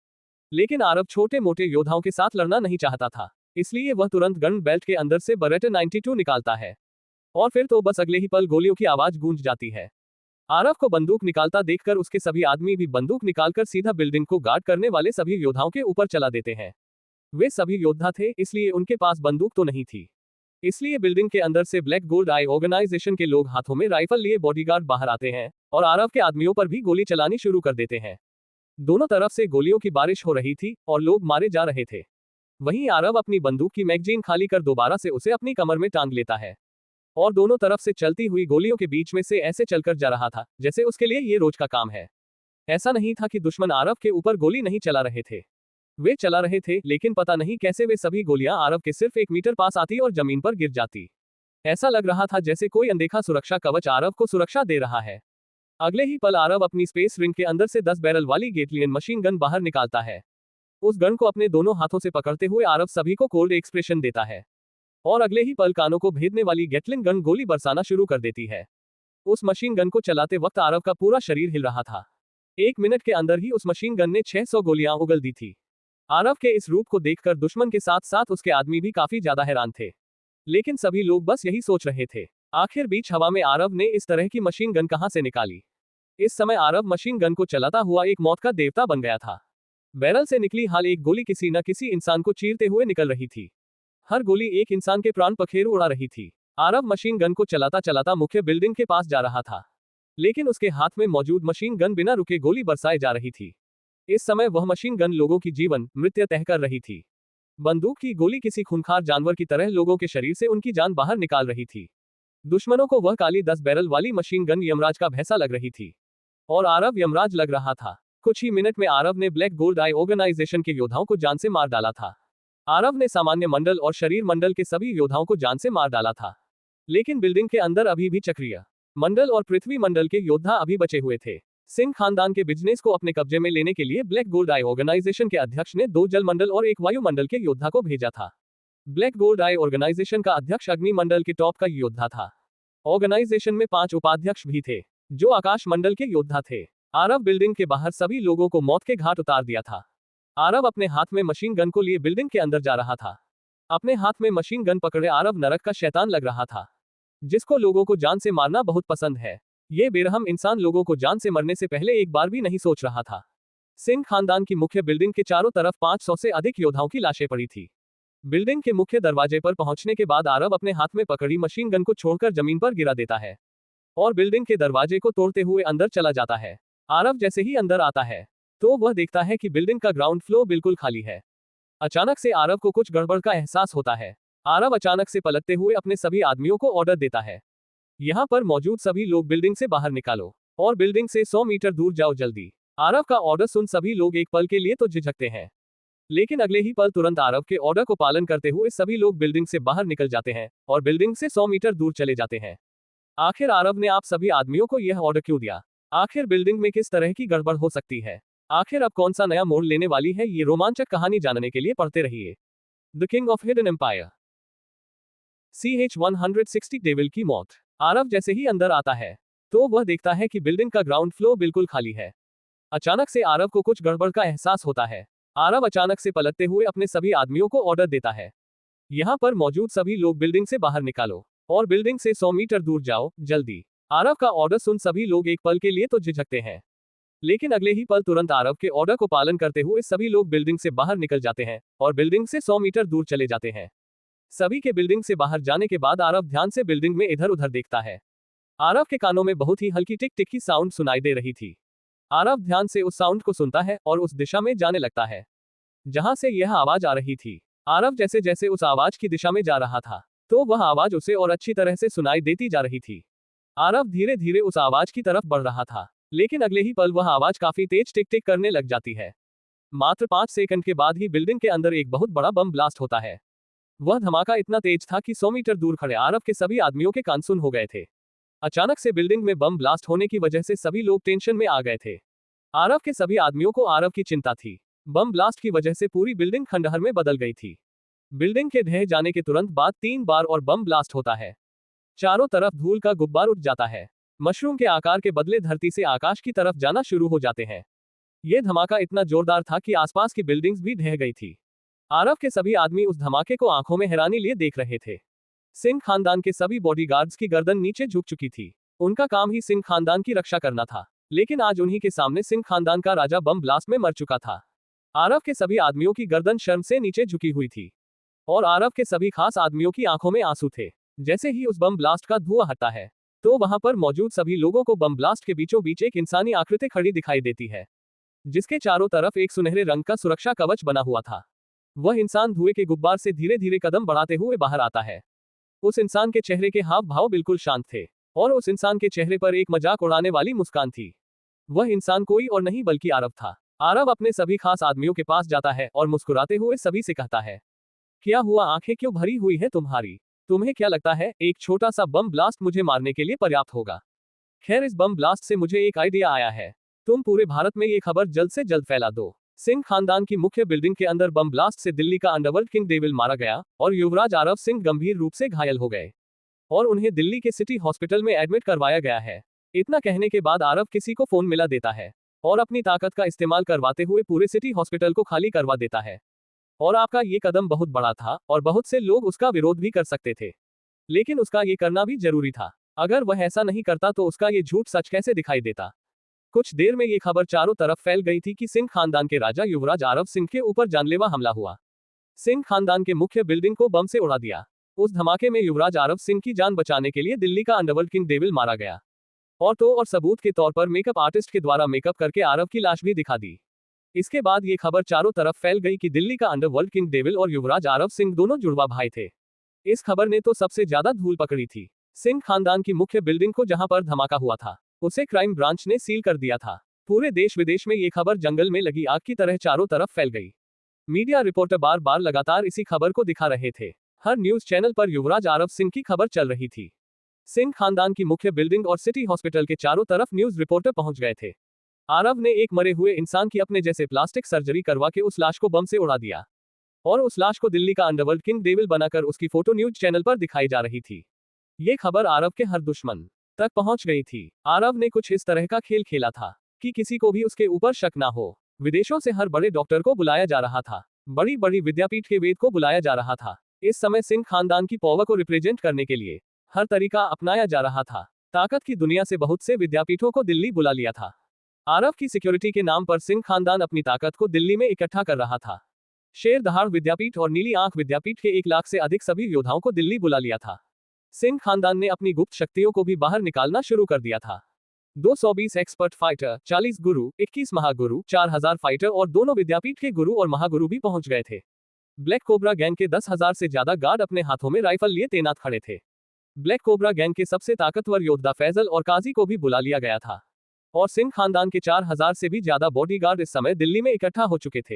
लेकिन आरव छोटे मोटे योद्धाओं के साथ लड़ना नहीं चाहता था, इसलिए वह तुरंत गन बेल्ट के अंदर से बरेटा 92 निकालता है, और फिर तो बस अगले ही पल गोलियों की आवाज गूंज जाती है। आरव को बंदूक निकालता देखकर उसके सभी आदमी भी बंदूक निकालकर सीधा बिल्डिंग को गार्ड करने वाले सभी योद्धाओं के ऊपर चला देते हैं। वे सभी योद्धा थे, इसलिए उनके पास बंदूक तो नहीं थी। इसलिए बिल्डिंग के अंदर से ब्लैक गोल्ड आई ऑर्गेनाइजेशन के लोग हाथों में राइफल लिए बॉडीगार्ड बाहर आते हैं और आरव के आदमियों पर भी गोली चलानी शुरू कर देते हैं। दोनों तरफ से गोलियों की बारिश हो रही थी और लोग मारे जा रहे थे। वहीं आरव अपनी बंदूक की मैगजीन खाली कर दोबारा से उसे अपनी कमर में टांग लेता है और दोनों तरफ से चलती हुई गोलियों के बीच में से ऐसे चलकर जा रहा था जैसे उसके लिए ये रोज का काम है। ऐसा नहीं था कि दुश्मन आरव के ऊपर गोली नहीं चला रहे थे। वे चला रहे थे, लेकिन पता नहीं कैसे वे सभी गोलियां आरव के सिर्फ 1 मीटर पास आती और जमीन पर गिर जाती। ऐसा लग रहा था जैसे कोई अनदेखा सुरक्षा कवच आरव को सुरक्षा दे रहा है। अगले ही पल आरव अपनी स्पेस रिंग के अंदर से 10 बैरल वाली गेटलियन मशीन गन बाहर निकालता है। उस गन को अपने दोनों हाथों से पकड़ते हुए आरव सभी को कोल्ड एक्सप्रेशन देता है और अगले ही पल कानों को भेदने वाली गेटलिन गन गोली बरसाना शुरू कर देती है। उस मशीन गन को चलाते वक्त आरव का पूरा शरीर हिल रहा था। 1 मिनट के अंदर ही उस मशीन गन ने 600 गोलियां उगल दी थी। आरव के इस रूप को देखकर दुश्मन के साथ साथ उसके आदमी भी काफी ज्यादा हैरान थे, लेकिन सभी लोग बस यही सोच रहे थे, आखिर बीच हवा में आरव ने इस तरह की मशीन गन कहां से निकाली। इस समय आरव मशीन गन को चलाता हुआ एक मौत का देवता बन गया था। बैरल से निकली हाल एक गोली किसी न किसी इंसान को चीरते हुए निकल रही थी। हर गोली एक इंसान के प्राण पखेरु उड़ा रही थी। आरव मशीन गन को चलाता चलाता मुख्य बिल्डिंग के पास जा रहा था, लेकिन उसके हाथ में मौजूद मशीन गन बिना रुके गोली बरसाए जा रही थी। इस समय वह मशीन गन लोगों की जीवन मृत्यु तय कर रही थी। बंदूक की गोली किसी खूंखार जानवर की तरह लोगों के शरीर से उनकी जान बाहर निकाल रही थी। दुश्मनों को वह काली 10 बैरल वाली मशीन गन यमराज का भैंसा लग रही थी और आरव यमराज लग रहा था। कुछ ही मिनट में आरव ने ब्लैक गोल्ड आई ऑर्गेनाइजेशन के योद्धाओं को जान से मार डाला था। आरव ने सामान्य मंडल और शरीर मंडल के सभी योद्धाओं को जान से मार डाला था, लेकिन बिल्डिंग के अंदर अभी भी चक्रीय मंडल और पृथ्वी मंडल के योद्धा अभी बचे हुए थे। सिंह खानदान के बिजनेस को अपने कब्जे में लेने के लिए ब्लैक गोल्ड आई ऑर्गेनाइजेशन के अध्यक्ष ने 2 जल मंडल और 1 वायु मंडल के योद्धा को भेजा था। ब्लैक गोल्ड आई ऑर्गेनाइजेशन का अध्यक्ष अग्नि मंडल के टॉप का योद्धा था। ऑर्गेनाइजेशन में 5 उपाध्यक्ष भी थे जो आकाश मंडल के योद्धा थे। आरव बिल्डिंग के बाहर सभी लोगों को मौत के घाट उतार दिया था। आरव अपने हाथ में मशीन गन को लिए बिल्डिंग के अंदर जा रहा था। अपने हाथ में मशीन गन पकड़े आरव नरक का शैतान लग रहा था, जिसको लोगों को जान से मारना बहुत पसंद है। ये बेरहम इंसान लोगों को जान से मरने से पहले एक बार भी नहीं सोच रहा था। सिंह खानदान की मुख्य बिल्डिंग के चारों तरफ 500 से अधिक योद्धाओं की लाशें पड़ी थी। बिल्डिंग के मुख्य दरवाजे पर पहुंचने के बाद आरव अपने हाथ में पकड़ी मशीन गन को छोड़कर जमीन पर गिरा देता है और बिल्डिंग के दरवाजे को तोड़ते हुए अंदर चला जाता है। आरव जैसे ही अंदर आता है तो वह देखता है कि बिल्डिंग का ग्राउंड फ्लोर बिल्कुल खाली है। अचानक से आरव को कुछ गड़बड़ का एहसास होता है। आरव अचानक से पलटते हुए अपने सभी आदमियों को ऑर्डर देता है, यहाँ पर मौजूद सभी लोग बिल्डिंग से बाहर निकालो और बिल्डिंग से 100 मीटर दूर जाओ जल्दी। आरव का ऑर्डर सुन सभी लोग एक पल के लिए तो झिझकते हैं, लेकिन अगले ही पल तुरंत आरव के ऑर्डर को पालन करते हुए सभी लोग बिल्डिंग से बाहर निकल जाते हैं और बिल्डिंग से 100 मीटर दूर चले जाते हैं। आखिर आरव ने आप सभी आदमियों को यह ऑर्डर क्यों दिया? आखिर बिल्डिंग में किस तरह की गड़बड़ हो सकती है? आखिर अब कौन सा नया मोड़ लेने वाली है? ये रोमांचक कहानी जानने के लिए पढ़ते रहिए the king of hidden empire. CH-160 devil की मौत। आरव जैसे ही अंदर आता है तो वह देखता है कि बिल्डिंग का ग्राउंड फ्लोर बिल्कुल खाली है। अचानक से आरव को कुछ गड़बड़ का एहसास होता है। आरव अचानक से पलटते हुए अपने सभी आदमियों को ऑर्डर देता है, यहाँ पर मौजूद सभी लोग बिल्डिंग से बाहर निकालो और बिल्डिंग से 100 मीटर दूर जाओ जल्दी। आरव का ऑर्डर सुन सभी लोग एक पल के लिए तो झिझकते हैं, लेकिन अगले ही पल तुरंत आरव के ऑर्डर को पालन करते हुए सभी लोग बिल्डिंग से बाहर निकल जाते हैं और बिल्डिंग से 100 मीटर दूर चले जाते हैं। सभी के बिल्डिंग से बाहर जाने के बाद आरव ध्यान से बिल्डिंग में इधर उधर देखता है। आरव के कानों में बहुत ही हल्की टिक टिक की साउंड सुनाई दे रही थी। आरव ध्यान से उस साउंड को सुनता है और उस दिशा में जाने लगता है जहां से यह आवाज आ रही थी। आरव जैसे जैसे उस आवाज की दिशा में जा रहा था तो वह आवाज उसे और अच्छी तरह से सुनाई देती जा रही थी। आरव धीरे धीरे उस आवाज की तरफ बढ़ रहा था, लेकिन अगले ही पल वह आवाज काफी तेज टिक टिक करने लग जाती है। मात्र 5 सेकंड के बाद ही बिल्डिंग के अंदर एक बहुत बड़ा बम ब्लास्ट होता है। वह धमाका इतना तेज था कि 100 मीटर दूर खड़े आरव के सभी आदमियों के कान सुन हो गए थे। अचानक से बिल्डिंग में बम ब्लास्ट होने की वजह से सभी लोग टेंशन में आ गए थे। आरव के सभी आदमियों को आरव की चिंता थी। बम ब्लास्ट की वजह से पूरी बिल्डिंग खंडहर में बदल गई थी। बिल्डिंग के ढह जाने के तुरंत बाद 3 बार और बम ब्लास्ट होता है। चारों तरफ धूल का गुब्बार उठ जाता है। मशरूम के आकार के बदले धरती से आकाश की तरफ जाना शुरू हो जाते हैं। यह धमाका इतना जोरदार था कि आसपास की बिल्डिंग्स भी ढह गई थी। आरव के सभी आदमी उस धमाके को आंखों में हैरानी लिए देख रहे थे। सिंह खानदान के सभी बॉडीगार्ड्स की गर्दन नीचे झुक चुकी थी। उनका काम ही सिंह खानदान की रक्षा करना था, लेकिन आज उन्हीं के सामने सिंह खानदान का राजा बम ब्लास्ट में मर चुका था। आरव के सभी आदमियों की गर्दन शर्म से नीचे झुकी हुई थी और आरव के सभी खास आदमियों की आंखों में आंसू थे। जैसे ही उस बम ब्लास्ट का धुआं हटता है तो वहां पर मौजूद सभी लोगों को बम ब्लास्ट के बीचों बीच एक इंसानी आकृति खड़ी दिखाई देती है, जिसके चारों तरफ एक सुनहरे रंग का सुरक्षा कवच बना हुआ था। वह इंसान धुएं के गुब्बार से धीरे धीरे कदम बढ़ाते हुए बाहर आता है। उस इंसान के चेहरे के हाव भाव बिल्कुल शांत थे और उस इंसान के चेहरे पर एक मजाक उड़ाने वाली मुस्कान थी। वह इंसान कोई और नहीं बल्कि आरव था। आरव अपने सभी खास आदमियों के पास जाता है और मुस्कुराते हुए सभी से कहता है, क्या हुआ, आंखें क्यों भरी हुई है तुम्हारी? तुम्हें क्या लगता है एक छोटा सा बम ब्लास्ट मुझे मारने के लिए पर्याप्त होगा? खैर, इस बम ब्लास्ट से मुझे एक आइडिया आया है। तुम पूरे भारत में ये खबर जल्द से जल्द फैला दो। सिंह खानदान की मुख्य बिल्डिंग के अंदर बम ब्लास्ट से दिल्ली का अंडरवर्ल्ड किंग डेविल मारा गया और युवराज आरव सिंह गंभीर रूप से घायल हो गए और उन्हें दिल्ली के सिटी हॉस्पिटल में एडमिट करवाया गया है। इतना कहने के बाद आरव किसी को फोन मिला देता है और अपनी ताकत का इस्तेमाल करवाते हुए पूरे सिटी हॉस्पिटल को खाली करवा देता है। और आपका ये कदम बहुत बड़ा था और बहुत से लोग उसका विरोध भी कर सकते थे, लेकिन उसका ये करना भी जरूरी था। अगर वह ऐसा नहीं करता तो उसका ये झूठ सच कैसे दिखाई देता। कुछ देर में ये खबर चारों तरफ फैल गई थी कि सिंह खानदान के राजा युवराज आरव सिंह के ऊपर जानलेवा हमला हुआ। सिंह खानदान के मुख्य बिल्डिंग को बम से उड़ा दिया। उस धमाके में युवराज आरव सिंह की जान बचाने के लिए दिल्ली का अंडरवर्ल्ड किंग डेविल मारा गया और सबूत के तौर पर मेकअप आर्टिस्ट के द्वारा मेकअप करके आरव की लाश भी दिखा दी। इसके बाद ये खबर चारों तरफ फैल गई कि दिल्ली का अंडरवर्ल्ड किंग डेविल और युवराज आरव सिंह दोनों जुड़वा भाई थे। इस खबर ने तो सबसे ज्यादा धूल पकड़ी थी। सिंह खानदान की मुख्य बिल्डिंग को जहां पर धमाका हुआ था उसे क्राइम ब्रांच ने सील कर दिया था। पूरे देश विदेश में ये खबर जंगल में लगी आग की तरह चारों तरफ फैल गई। मीडिया रिपोर्टर बार बार लगातार इसी खबर को दिखा रहे थे। हर न्यूज चैनल पर युवराज आरव सिंह की खबर चल रही थी। सिंह खानदान की मुख्य बिल्डिंग और सिटी हॉस्पिटल के चारों तरफ न्यूज रिपोर्टर पहुंच गए थे। आरव ने एक मरे हुए इंसान की अपने जैसे प्लास्टिक सर्जरी करवा के उस लाश को बम से उड़ा दिया और उस लाश को दिल्ली का अंडरवर्ल्ड किंग डेविल बनाकर उसकी फोटो न्यूज चैनल पर दिखाई जा रही थी। ये खबर आरव के हर दुश्मन तक पहुंच गई थी। आरव ने कुछ इस तरह का खेल खेला था कि किसी को भी उसके ऊपर शक ना हो। विदेशों से हर बड़े डॉक्टर को बुलाया जा रहा था, बड़ी बड़ी विद्यापीठ के वेद को बुलाया जा रहा था। इस समय सिंह खानदान की पावर को रिप्रेजेंट करने के लिए हर तरीका अपनाया जा रहा था। ताकत की दुनिया से बहुत से विद्यापीठों को दिल्ली बुला लिया था। आरव की सिक्योरिटी के नाम पर सिंह खानदान अपनी ताकत को दिल्ली में इकट्ठा कर रहा था। शेर दहाड़ विद्यापीठ और नीली आंख विद्यापीठ के 1 लाख से अधिक सभी योद्धाओं को दिल्ली बुला लिया था। सिंह खानदान ने अपनी गुप्त शक्तियों को भी बाहर निकालना शुरू कर दिया था। 220 एक्सपर्ट फाइटर, 40 गुरु, 21 महागुरु, 4000 फाइटर और दोनों विद्यापीठ के गुरु और महागुरु भी पहुंच गए थे। ब्लैक कोबरा गैंग के 10,000 से ज्यादा गार्ड अपने हाथों में राइफल लिए तैनात खड़े थे। ब्लैक कोबरा गैंग के सबसे ताकतवर योद्धा फैजल और काजी को भी बुला लिया गया था और सिंह खानदान के 4000 से भी ज्यादा बॉडीगार्ड इस समय दिल्ली में इकट्ठा हो चुके थे।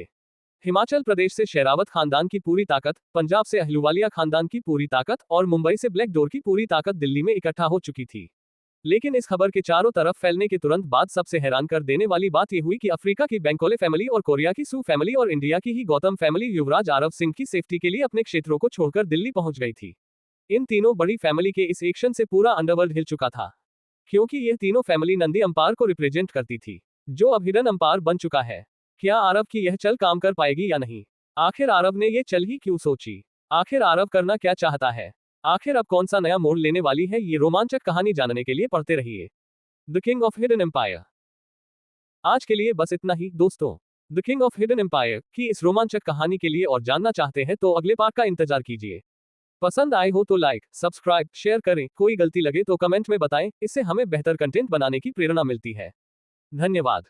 हिमाचल प्रदेश से शेरावत खानदान की पूरी ताकत, पंजाब से अहलूवालिया खानदान की पूरी ताकत और मुंबई से ब्लैक डोर की पूरी ताकत दिल्ली में इकट्ठा हो चुकी थी। लेकिन इस खबर के चारों तरफ फैलने के तुरंत बाद सबसे हैरान कर देने वाली बात यह हुई कि अफ्रीका की बैंकोले फैमिली और कोरिया की सू फैमिली और इंडिया की ही गौतम फैमिली युवराज आरव सिंह की सेफ्टी के लिए अपने क्षेत्रों को छोड़कर दिल्ली पहुंच गई थी। इन तीनों बड़ी फैमिली के इस एक्शन से पूरा अंडरवर्ल्ड हिल चुका था, क्योंकि यह तीनों फैमिली नंदी अंपायर को रिप्रेजेंट करती थी, जो अब हिडन अंपायर बन चुका है। क्या आरव की यह चल काम कर पाएगी या नहीं? आखिर आरव ने ये चल ही क्यों सोची? आखिर आरव करना क्या चाहता है? आखिर अब कौन सा नया मोड़ लेने वाली है? ये रोमांचक कहानी जानने के लिए पढ़ते रहिए the king of hidden empire. आज के लिए बस इतना ही दोस्तों। The king of hidden empire की इस रोमांचक कहानी के लिए और जानना चाहते हैं तो अगले पार्ट का इंतजार कीजिए। पसंद आए हो तो लाइक, सब्सक्राइब, शेयर करें। कोई गलती लगे तो कमेंट में बताएं, इससे हमें बेहतर कंटेंट बनाने की प्रेरणा मिलती है। धन्यवाद।